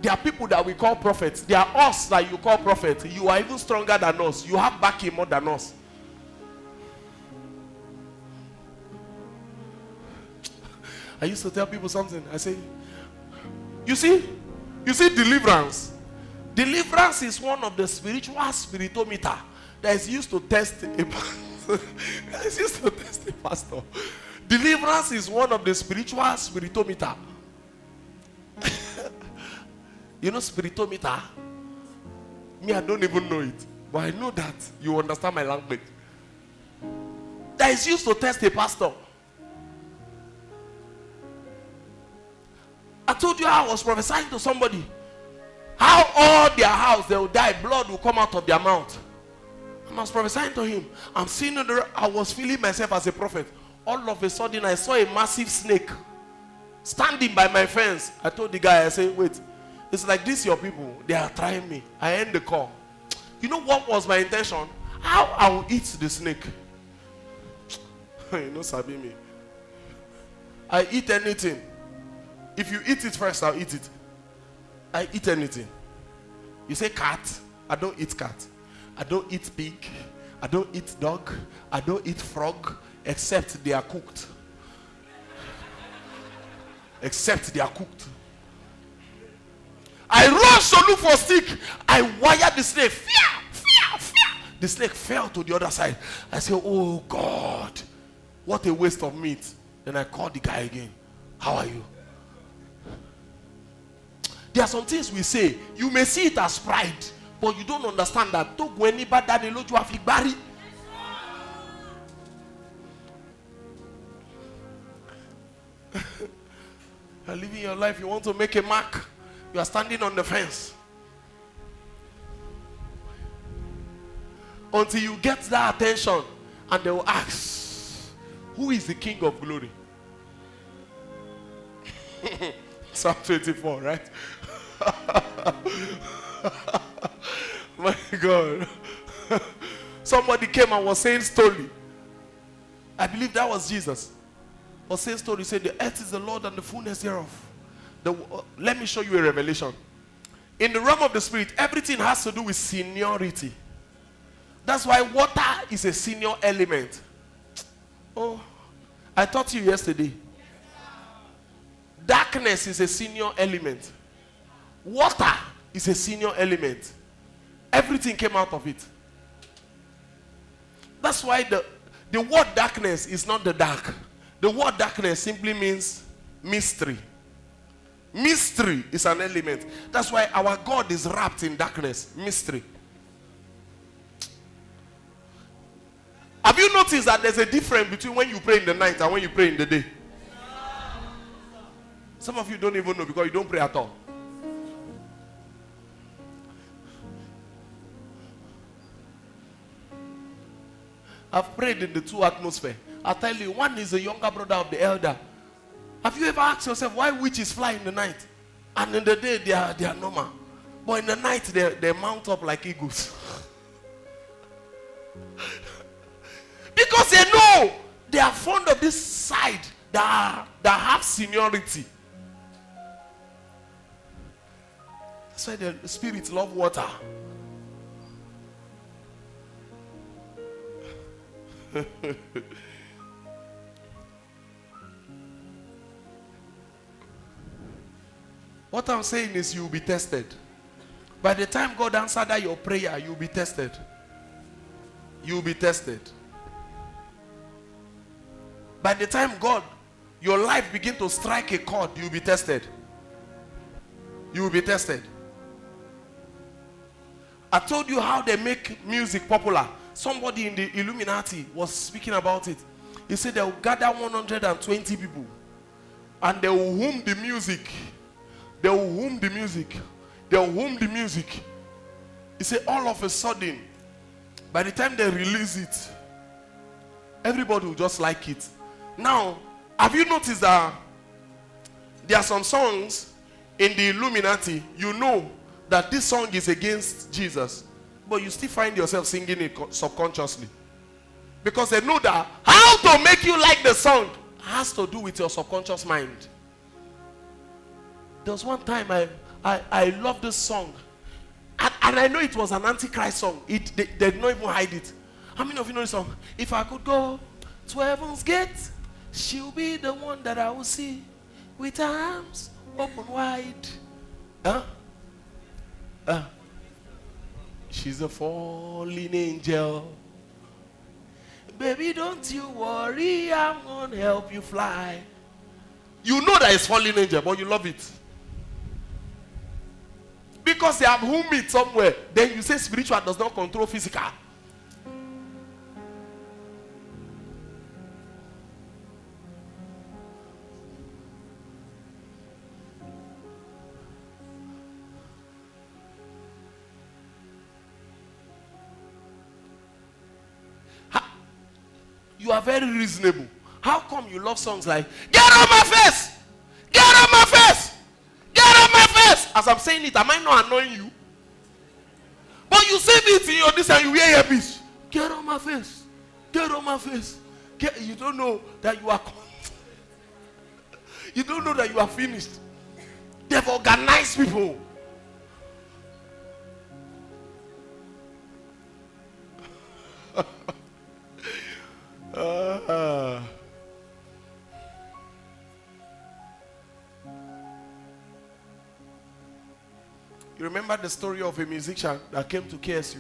There are people that we call prophets. There are us that you call prophets. You are even stronger than us. You have backing more than us. I used to tell people something. I say, you see deliverance. Deliverance is one of the spiritual spiritometer that is used to test a pastor. Deliverance is one of the spiritual spiritometer. You know spiritometer? Me, I don't even know it. But I know that you understand my language. That is used to test a pastor. I told you I was prophesying to somebody. How all their house, they will die. Blood will come out of their mouth. And I was prophesying to him. I'm seeing I was feeling myself as a prophet. All of a sudden, I saw a massive snake standing by my fence. I told the guy, I said, wait. It's like this, your people, they are trying me. I end the call. You know what was my intention? How I will eat the snake. You know, sabi me. I eat anything. If you eat it first, I'll eat it. I eat anything. You say cat, I don't eat cat. I don't eat pig. I don't eat dog. I don't eat frog, except they are cooked. Except they are cooked. I rushed to look for stick. I wired the snake. Fear. The snake fell to the other side. I said, oh God, what a waste of meat. Then I called the guy again. How are you? There are some things we say. You may see it as pride, but you don't understand that. You're living your life. You want to make a mark. You are standing on the fence. Until you get that attention, and they will ask, who is the King of Glory? Psalm 24, right? My God. Somebody came and was saying story. I believe that was Jesus. Was saying story. He said, the earth is the Lord and the fullness thereof. Let me show you a revelation. In the realm of the spirit, everything has to do with seniority. That's why water is a senior element. Oh, I taught you yesterday. Darkness is a senior element. Water is a senior element. Everything came out of it. That's why the word darkness is not the dark. The word darkness simply means mystery. Mystery is an element. That's why our God is wrapped in darkness. Mystery. Have you noticed that there's a difference between when you pray in the night and when you pray in the day? Some of you don't even know because you don't pray at all. I've prayed in the two atmospheres. I tell you, one is the younger brother of the elder. Have you ever asked yourself why witches fly in the night? And in the day they are normal. But in the night they mount up like eagles. Because they know they are fond of this side that have seniority. That's why the spirits love water. What I'm saying is you will be tested. By the time God answered that your prayer, you will be tested. You will be tested. By the time your life begin to strike a chord, you will be tested. You will be tested. I told you how they make music popular. Somebody in the Illuminati was speaking about it. He said they will gather 120 people and they will hum the music. They will hum the music. They will hum the music. He said all of a sudden, by the time they release it, everybody will just like it. Now, have you noticed that there are some songs in the Illuminati, you know that this song is against Jesus, but you still find yourself singing it subconsciously. Because they know that how to make you like the song has to do with your subconscious mind. There was one time I loved this song. And I know it was an antichrist song. They did not even hide it. How many of you know this song? If I could go to heaven's gate, she'll be the one that I will see with her arms open wide. She's a fallen angel. Baby, don't you worry, I'm gonna help you fly. You know that it's fallen angel, but you love it. Because they have home it somewhere. Then you say spiritual does not control physical. You are very reasonable. How come you love songs like "Get on my face! Get on my face! Get on my face!" As I'm saying it, am I not annoying you? But you say it in your this and you wear earpiece. Get on my face! Get on my face! You don't know that you are. You don't know that you are finished. They've organized people. You remember the story of a musician that came to KSU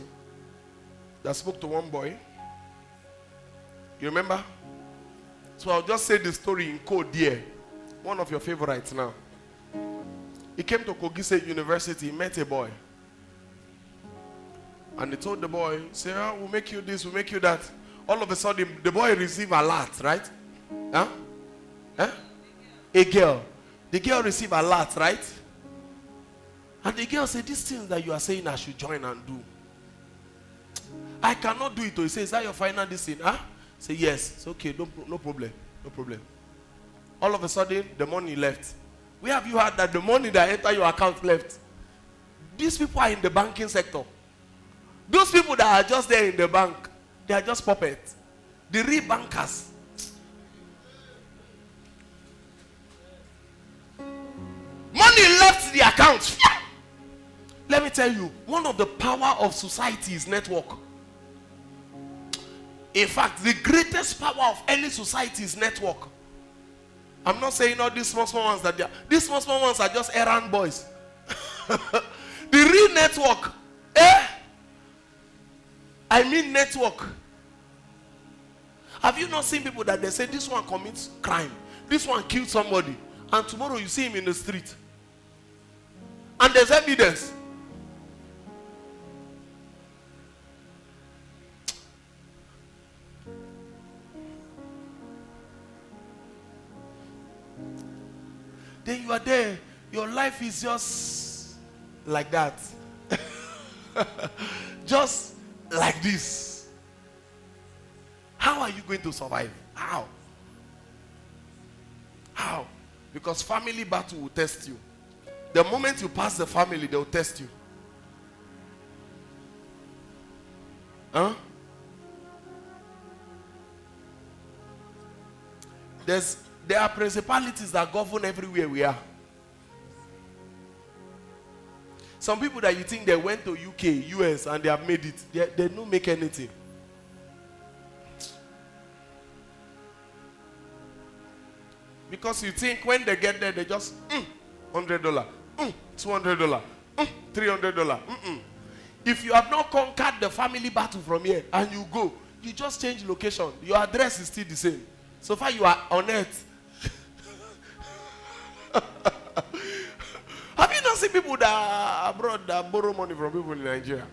that spoke to one boy? You remember? So I'll just say the story in code there. One of your favorites now. He came to Kogi State University, he met a boy. And he told the boy, say, "Oh, we'll make you this, we'll make you that." All of a sudden, the boy received a lot, right? A girl. The girl received a lot, right? And the girl said, "These things that you are saying I should join and do, I cannot do it." He says, "Is that your final decision?" Say, "Yes." It's okay, no problem. No problem. All of a sudden, the money left. Where have you heard that the money that entered your account left? These people are in the banking sector. Those people that are just there in the bank, they are just puppets. The real bankers. Money left the account. Let me tell you, one of the power of society is network. In fact, the greatest power of any society is network. I'm not saying all these small ones that they are. These small ones are just errand boys. The real network. I mean network. Have you not seen people that they say this one commits crime, this one killed somebody, and tomorrow you see him in the street? And there's evidence. Then you are there. Your life is just like that. Just like this. How are you going to survive? How? How? Because family battle will test you. The moment you pass the family, they will test you. There are principalities that govern everywhere we are. Some people that you think they went to UK, US, and they have made it, they don't make anything. Because you think when they get there, they just $100, $200, $300. If you have not conquered the family battle from here and you go, you just change location. Your address is still the same. So far you are on earth. Have you not seen people that are abroad that borrow money from people in Nigeria?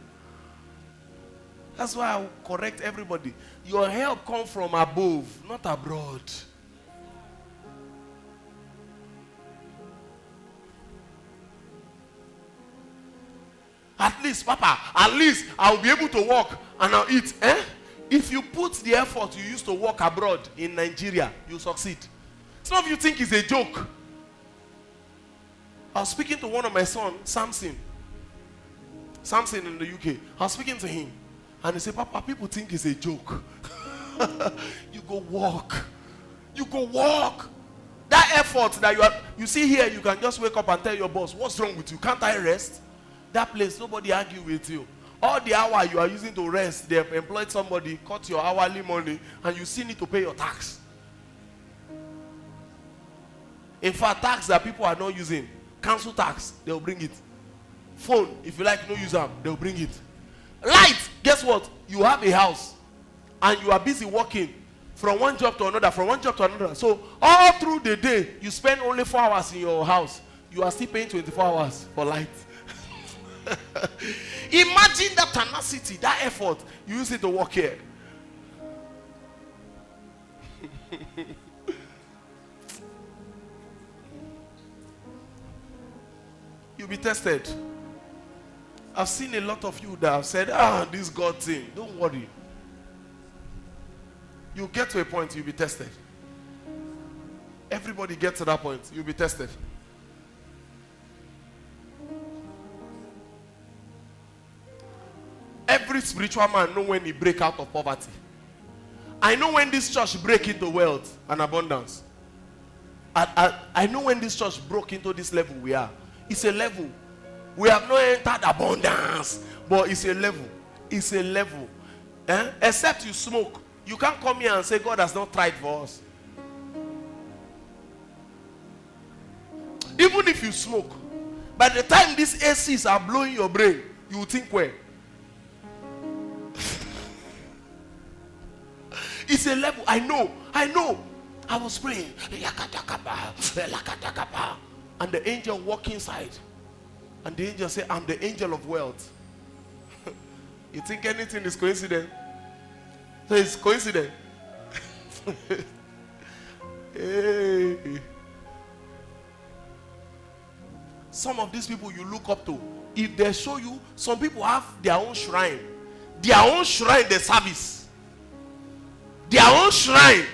That's why I will correct everybody. Your help comes from above, not abroad. At least, Papa, at least I'll be able to walk and I'll eat. If you put the effort you used to work abroad in Nigeria, you succeed. Some of you think it's a joke. I was speaking to one of my sons, Samson in the UK. I was speaking to him. And he said, "Papa, people think it's a joke." You go walk. You go walk. That effort that you see here, you can just wake up and tell your boss, what's wrong with you? Can't I rest? That place, nobody argue with you. All the hour you are using to rest, they have employed somebody, cut your hourly money, and you still need to pay your tax. In fact, tax that people are not using, council tax, they'll bring it. Phone, if you like, no use them, they'll bring it. Light, guess what? You have a house, and you are busy working from one job to another, from one job to another. So all through the day, you spend only 4 hours in your house. You are still paying 24 hours for light. Imagine that tenacity, that effort. You use it to work here. You'll be tested. I've seen a lot of you that have said, this God thing. Don't worry. You get to a point, you'll be tested. Everybody gets to that point, you'll be tested. Every spiritual man knows when he break out of poverty. I know when this church break into wealth and abundance. I know when this church broke into this level we are. It's a level. We have not entered abundance, but it's a level. It's a level. Except you smoke. You can't come here and say God has not tried for us. Even if you smoke, by the time these ACs are blowing your brain, you will think, well, it's a level. I know. I was praying. And the angel walked inside. And the angel said, I'm the angel of wealth. You think anything is coincidence? So it's coincidence. Hey. Some of these people you look up to, if they show you, some people have their own shrine. Their own shrine, the service. Their own shrine.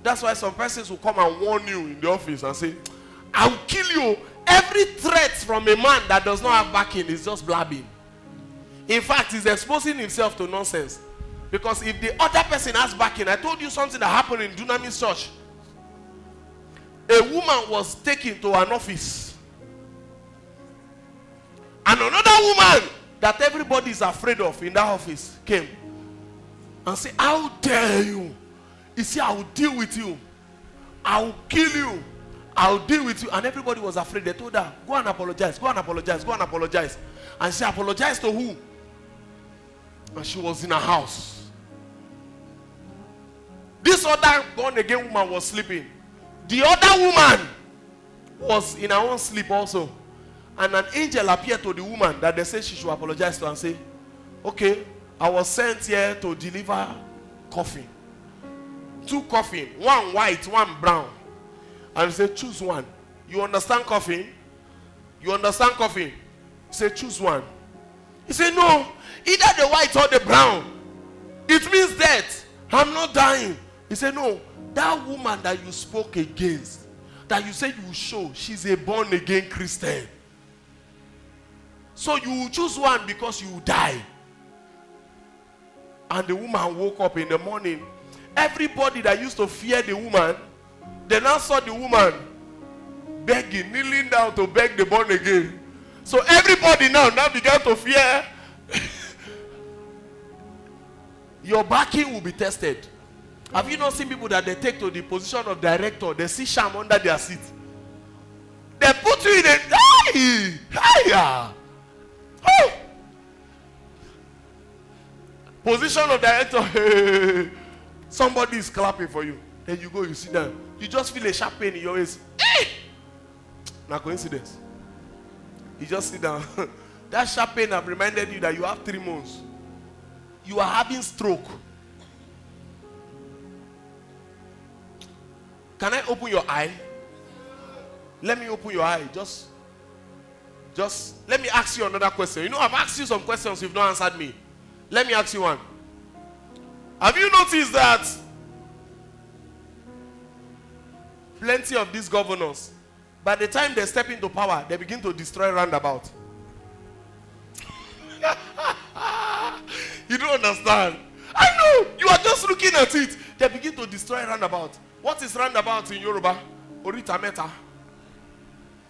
That's why some persons will come and warn you in the office and say, I will kill you. Every threat from a man that does not have backing is just blabbing. In fact, he's exposing himself to nonsense. Because if the other person has backing, I told you something that happened in Dunamis Church. A woman was taken to an office. And another woman that everybody is afraid of in that office came and said, how dare you? He said, I will deal with you. I will kill you. I will deal with you. And everybody was afraid. They told her, go and apologize. Go and apologize. Go and apologize. And she apologized to who? And she was in her house. This other born again woman was sleeping. The other woman was in her own sleep also. And an angel appeared to the woman that they said she should apologize to and say, okay, I was sent here to deliver coffin. 2 coffin, one white, one brown. And he said, choose one. You understand coffin? You understand coffin? He said, choose one. He said, no, either the white or the brown. It means death. I'm not dying. He said, no, that woman that you spoke against, that you said you will show, she's a born again Christian. So you will choose one because you will die. And the woman woke up in the morning. Everybody that used to fear the woman, they now saw the woman begging, kneeling down to beg the born again. So everybody now began to fear. Your backing will be tested. Have you not seen people that they take to the position of director, they see sham under their seat? They put you in a position of director. Somebody is clapping for you. Then you go, you sit down. You just feel a sharp pain in your waist. Not coincidence. You just sit down. That sharp pain have reminded you that you have 3 months. You are having stroke. Can I open your eye? Let me open your eye. Just let me ask you another question. You know, I've asked you some questions, you've not answered me. Let me ask you one. Have you noticed that plenty of these governors, by the time they step into power, they begin to destroy roundabout? You don't understand. I know. You You are just looking at it. They begin to destroy roundabout. What is roundabout in Yoruba? Orita Meta.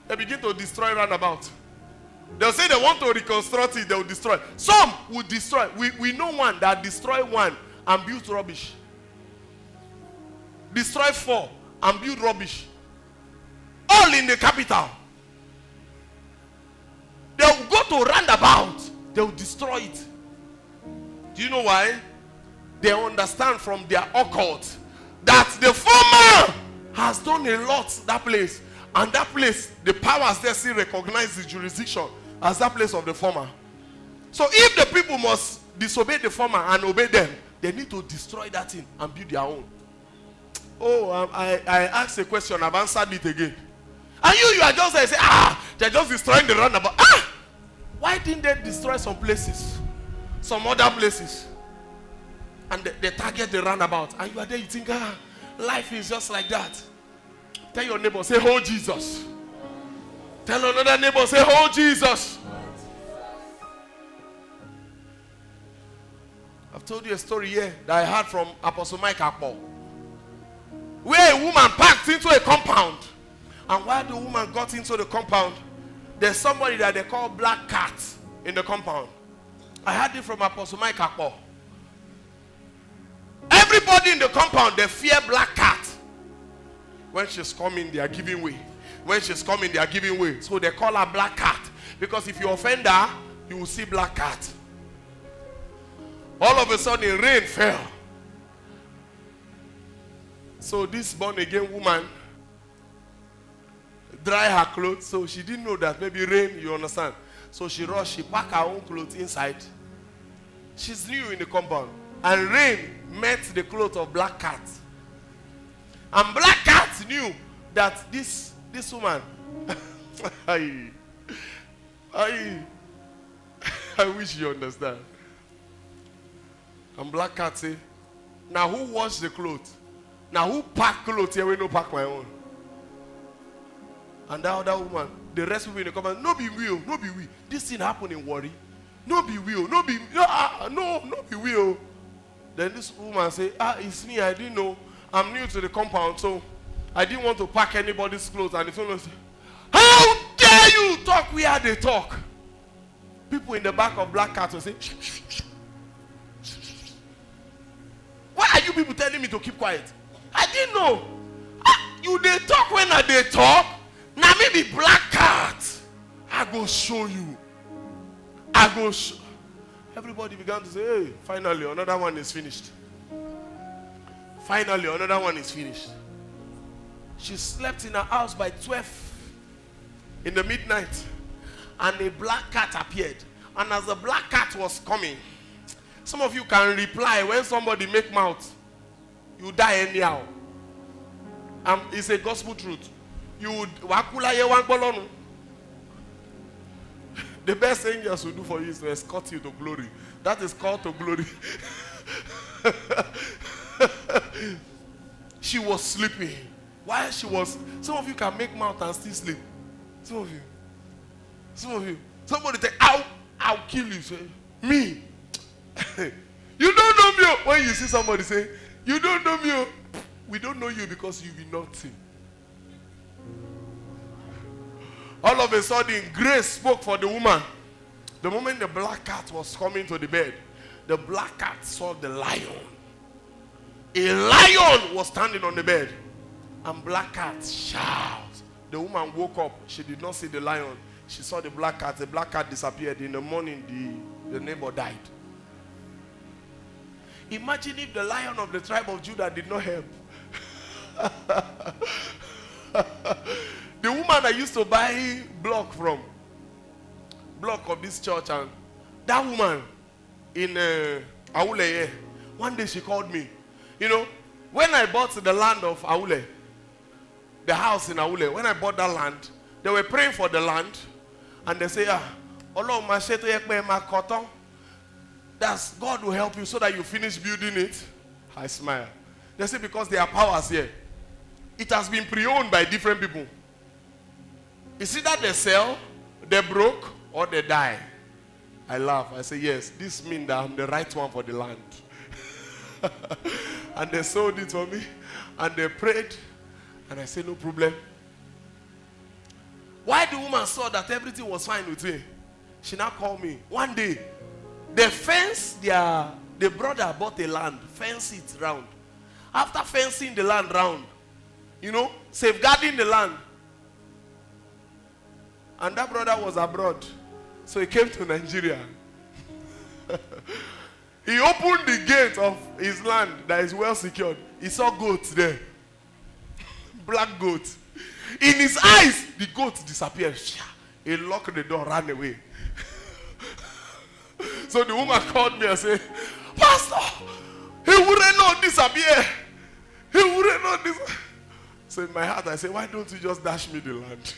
They begin to destroy roundabout. They'll say they want to reconstruct it, they'll destroy. Some will destroy. We know one that destroyed one and built rubbish. Destroy 4 and build rubbish. All in the capital. They'll go to roundabout. They'll destroy it. Do you know why? They understand from their occult that the former has done a lot that place. And that place, the powers there still recognize the jurisdiction as that place of the former. So if the people must disobey the former and obey them, they need to destroy that thing and build their own. Oh, I asked a question, I've answered it again. And you are just there, say, they're just destroying the roundabout. Why didn't they destroy some places? Some other places? And they target the roundabout. And you are there, you think, life is just like that. Tell your neighbor, say, oh Jesus. Tell another neighbor, say, oh Jesus. I've told you a story here that I heard from Apostle Mike Akpo, where a woman packed into a compound. And while the woman got into the compound, there's somebody that they call Black Cat in the compound. I heard it from Apostle Mike Akpo. Everybody in the compound, they fear Black Cat. When she's coming, they are giving way. When she's coming, they are giving way. So they call her Black Cat. Because if you offend her, you will see Black Cat. All of a sudden, rain fell. So this born-again woman dry her clothes. So she didn't know that maybe rain, you understand. So she rushed, she packed her own clothes inside. She's new in the compound. And rain met the clothes of Black Cat. And Black Cat knew that this woman, I wish you understand. And Black Cat say, now who washed the clothes? Now who packed clothes here when no pack my own? And that other woman, the rest of people in the compound, no be we, no be we. This thing happened in Worry. No be we, no be, no be we. Then this woman say, it's me, I didn't know. I'm new to the compound, so I didn't want to pack anybody's clothes. And the fellow said, how dare you talk where they talk? People in the back of Black Cat will say, shh, shh, shh. Why are you people telling me to keep quiet? I didn't know. You they talk when they talk. Now maybe Black Cat. I go show you. I go show. Everybody began to say, hey, finally another one is finished. Finally another one is finished. She slept in her house by 12 in the midnight. And a Black Cat appeared. And as the Black Cat was coming, some of you can reply when somebody make mouth, you die anyhow. It's a gospel truth. You would the best thing angels will do for you is to escort you to glory. That is called to glory. She was sleeping. While she was, some of you can make mouth and still sleep. Some of you. Somebody say, I'll kill you. Say, me. You don't know me. When you see somebody say, you don't know me. We don't know you because you will not see. All of a sudden, grace spoke for the woman. The moment the Black Cat was coming to the bed, the Black Cat saw the lion. A lion was standing on the bed. And Black Cat shouts. The woman woke up. She did not see the lion. She saw the Black Cat. The Black Cat disappeared. In the morning, the neighbor died. Imagine if the Lion of the tribe of Judah did not help. The woman I used to buy block of this church, and that woman in Aule, one day she called me. You know, when I bought the land of Aule, the house in Aule, when I bought that land, they were praying for the land, and they say, that's God will help you so that you finish building it. I smile. They say because there are powers here. It has been pre-owned by different people. Is it that they sell, they broke, or they die? I laugh. I say, yes, this means that I'm the right one for the land. And they sold it for me. And they prayed. And I said, no problem. Why the woman saw that everything was fine with me, she now called me. One day, they fenced the brother bought a land, fenced it round. After fencing the land round, safeguarding the land. And that brother was abroad. So he came to Nigeria. He opened the gate of his land that is well secured. He saw goats there. Black goats. In his eyes, the goat disappeared. He locked the door, ran away. So the woman called me and said, Pastor, he wouldn't not disappear. He wouldn't not disappear. So in my heart, I said, why don't you just dash me the land?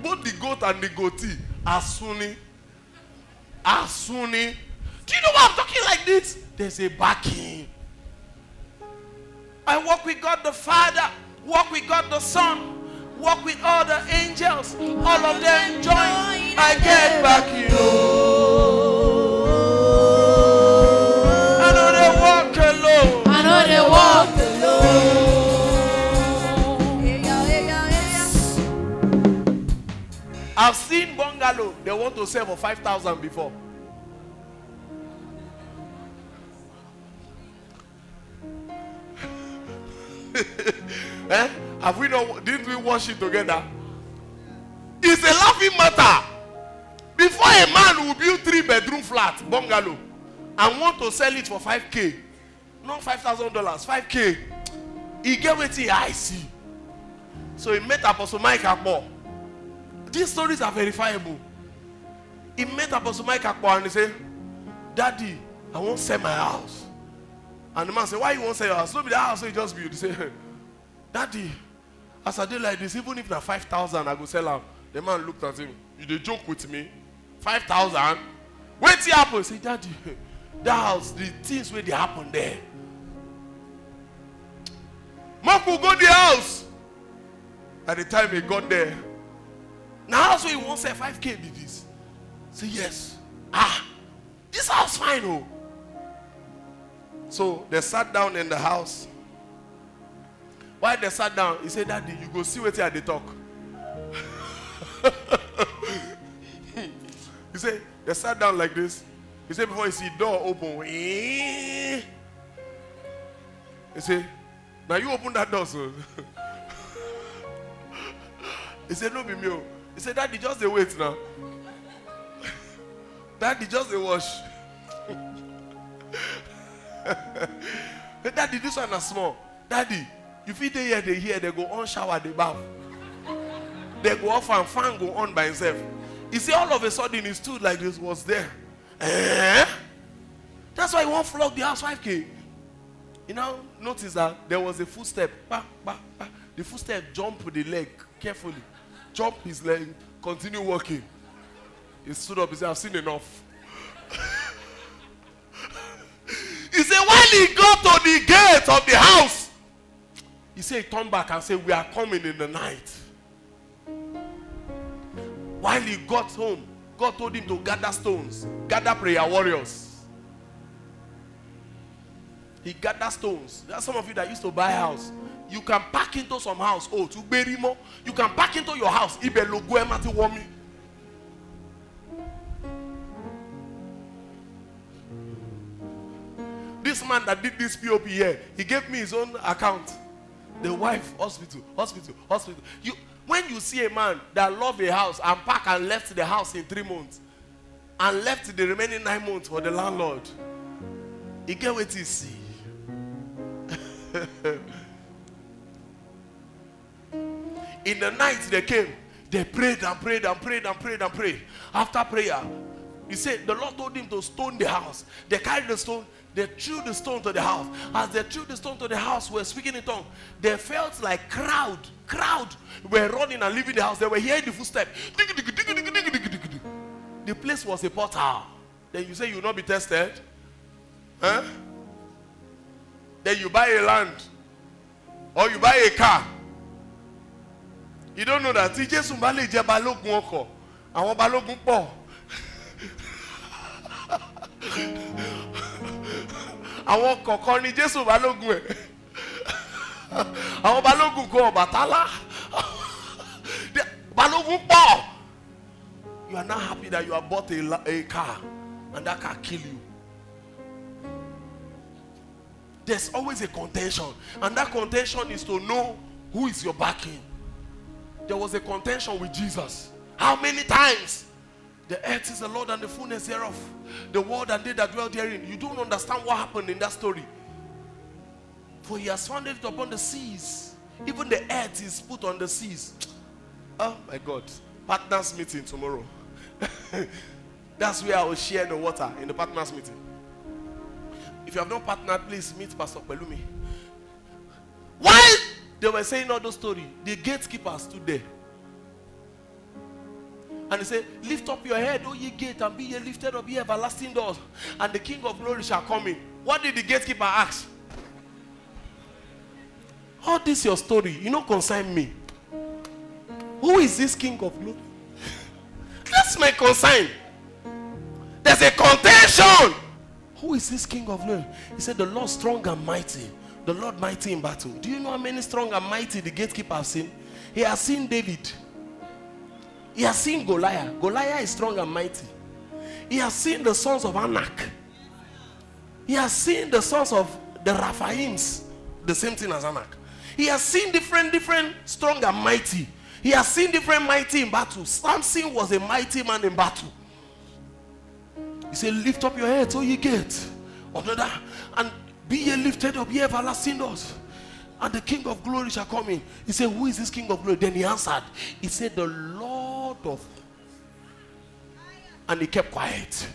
Both the goat and the goatee are Sunni. Are Sunni. Do you know why I'm talking like this? There's a backing. I walk with God the Father, walk with God the Son, walk with all the angels. All of them join. I get backing. I know they walk alone. I know they walk alone. I've seen bungalow. They want to sell for 5,000 before. Didn't we wash it together? It's a laughing matter. Before a man will build 3-bedroom flat, bungalow, and want to sell it for 5K, not $5,000, 5K, he get what I see. So he met Apostle Mike Akpo. These stories are verifiable. He met Apostle Mike Akpo and he said, Daddy, I won't sell my house. And the man said, why you won't sell your house? No, be the house you just build. He said, Daddy, as I did like this, even if na 5,000, I go sell out. The man looked at him. You dey joke with me? 5,000? Wait till happen. He said, Daddy, that house, the things where they happen there. Mark will go to the house. At the time he got there, now house where he won't sell 5K be this. Say yes. This house fine, oh. So they sat down in the house. While they sat down, he said, Daddy, you go see what they talk. He said, they sat down like this. He said, before you see door open, he said, now you open that door, so. He said, no, be me. He said, Daddy, just wait now. Daddy, just wash. Daddy, this one is small. Daddy, you feel they hear, they go on shower, they bath. They go off and fan go on by himself. You see, all of a sudden he stood like this, was there. That's why he won't flog the house 5K. You know, notice that there was a footstep. Bah, bah, bah. The footstep jumped the leg carefully. Jump his leg, continue walking. He stood up, he said, I've seen enough. He said, while he got to the gate of the house, he said, he turned back and said, we are coming in the night. While he got home, God told him to gather stones, gather prayer warriors. He gathered stones. There are some of you that used to buy a house. You can pack into some house. Oh, to Berimo. You can pack into your house. This man that did this POP here, he gave me his own account. The wife, hospital. When you see a man that loved a house and packed and left the house in 3 months and left the remaining 9 months for the landlord, he get what he see. In the night they came, they prayed and prayed and prayed and prayed and prayed. After prayer, he said the Lord told him to stone the house. They carried the stone, they threw the stone to the house. As they threw the stone to the house, were speaking in tongues. They felt like crowd were running and leaving the house. They were hearing the footsteps. The place was a portal. Then you say you will not be tested? Huh? Then you buy a land or you buy a car. You don't know that. Jesus Mbale je balogun oko. Àwọn balogun pọ̀. àwọn kọ̀ọ̀kan ni Jésù balógun ẹ̀. Àwọn balógun kọ Ọbàtálá. Balógun pọ̀. You are not happy that you have bought a car and that car kill you. There's always a contention, and that contention is to know who is your backing. There was a contention with Jesus. How many times? The earth is the Lord and the fullness thereof, the world and they that dwell therein. You don't understand what happened in that story. For he has founded it upon the seas. Even the earth is put on the seas. Oh my God. Partners meeting tomorrow. That's where I will share the water, in the partners meeting. If you have not partnered, please meet Pastor Pelumi. While they were saying all those stories, the gatekeeper stood there. And he said, lift up your head, O ye gate, and be ye lifted up, ye everlasting doors, and the King of glory shall come in. What did the gatekeeper ask? All this your story, you don't concern me. Who is this King of glory? That's my concern. There's a contention. Who is this King of glory? He said, the Lord strong and mighty, the Lord mighty in battle. Do you know how many strong and mighty the gatekeeper has seen? He has seen David. He has seen Goliath. Goliath is strong and mighty. He has seen the sons of Anak. He has seen the sons of the Raphaims. The same thing as Anak. He has seen different strong and mighty. He has seen different mighty in battle. Samson was a mighty man in battle. He said, lift up your heads, O ye gates, and be ye lifted up, ye everlasting doors, and the King of glory shall come in. He said, who is this King of glory? Then he answered, he said, the Lord of. And he kept quiet.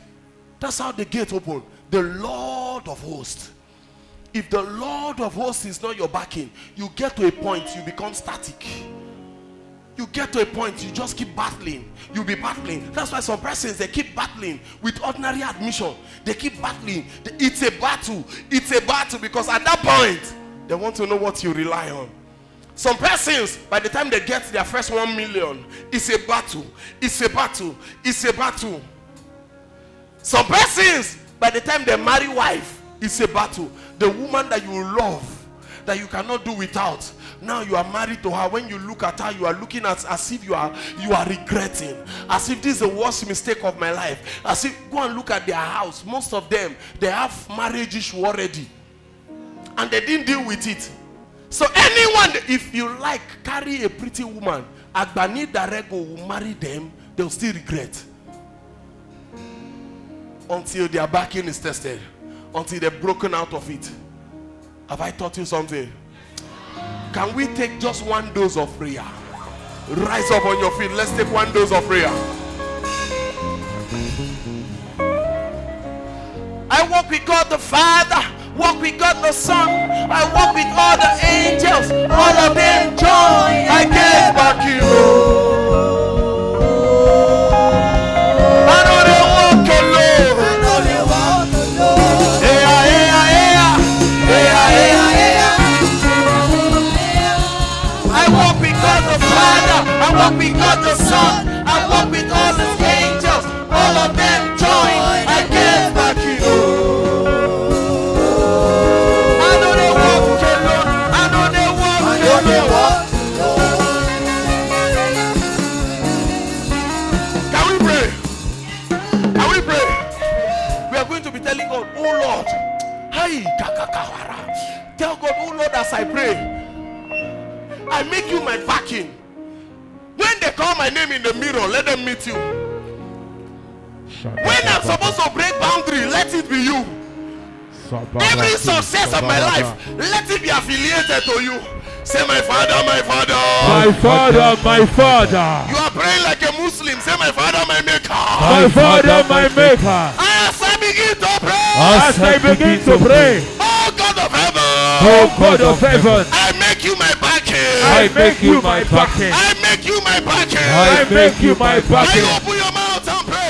That's how the gate opened. The Lord of hosts. If the Lord of hosts is not your backing, you get to a point, you become static. You get to a point, you just keep battling. You'll be battling. That's why some persons, they keep battling with ordinary admission. They keep battling. It's a battle. It's a battle because at that point, they want to know what you rely on. Some persons, by the time they get their first 1 million, it's a battle. It's a battle. It's a battle. Some persons, by the time they marry wife, it's a battle. The woman that you love, that you cannot do without. Now you are married to her. When you look at her, you are looking at as if you are regretting, as if this is the worst mistake of my life. As if, go and look at their house. Most of them, they have marriage issue already, and they didn't deal with it. So anyone, if you like, carry a pretty woman, Agbani Darego will marry them, they'll still regret until their backing is tested, until they're broken out of it. Have I taught you something? Can we take just one dose of prayer? Rise up on your feet. Let's take one dose of prayer. I walk with God the Father, walk with God the Son, I walk with all the angels, all of them join. I get back you. I know they walk alone. I know they walk alone. I walk with God the Father, I walk with God the Son, I walk with all the angels, all of them join. I get back you. I know they walk alone. I know they walk alone. Can we pray? Can we pray? We are going to be telling God, oh Lord, hey, tell God, oh Lord, as I pray, I make you my backing. When they call my name in the mirror, let them meet you. When I'm supposed to break boundary, let it be you. Every success of my life, let it be affiliated to you. Say, my Father, my Father. My Father, my Father. You are praying like a Muslim. Say, my Father, my Maker. My Father, my Maker. As I begin to pray. As I begin to pray. Oh God of heaven. Oh God of heaven. I make you my backing. I make you my backing. I make you my backing. I make you my backing. I open your mouth and pray.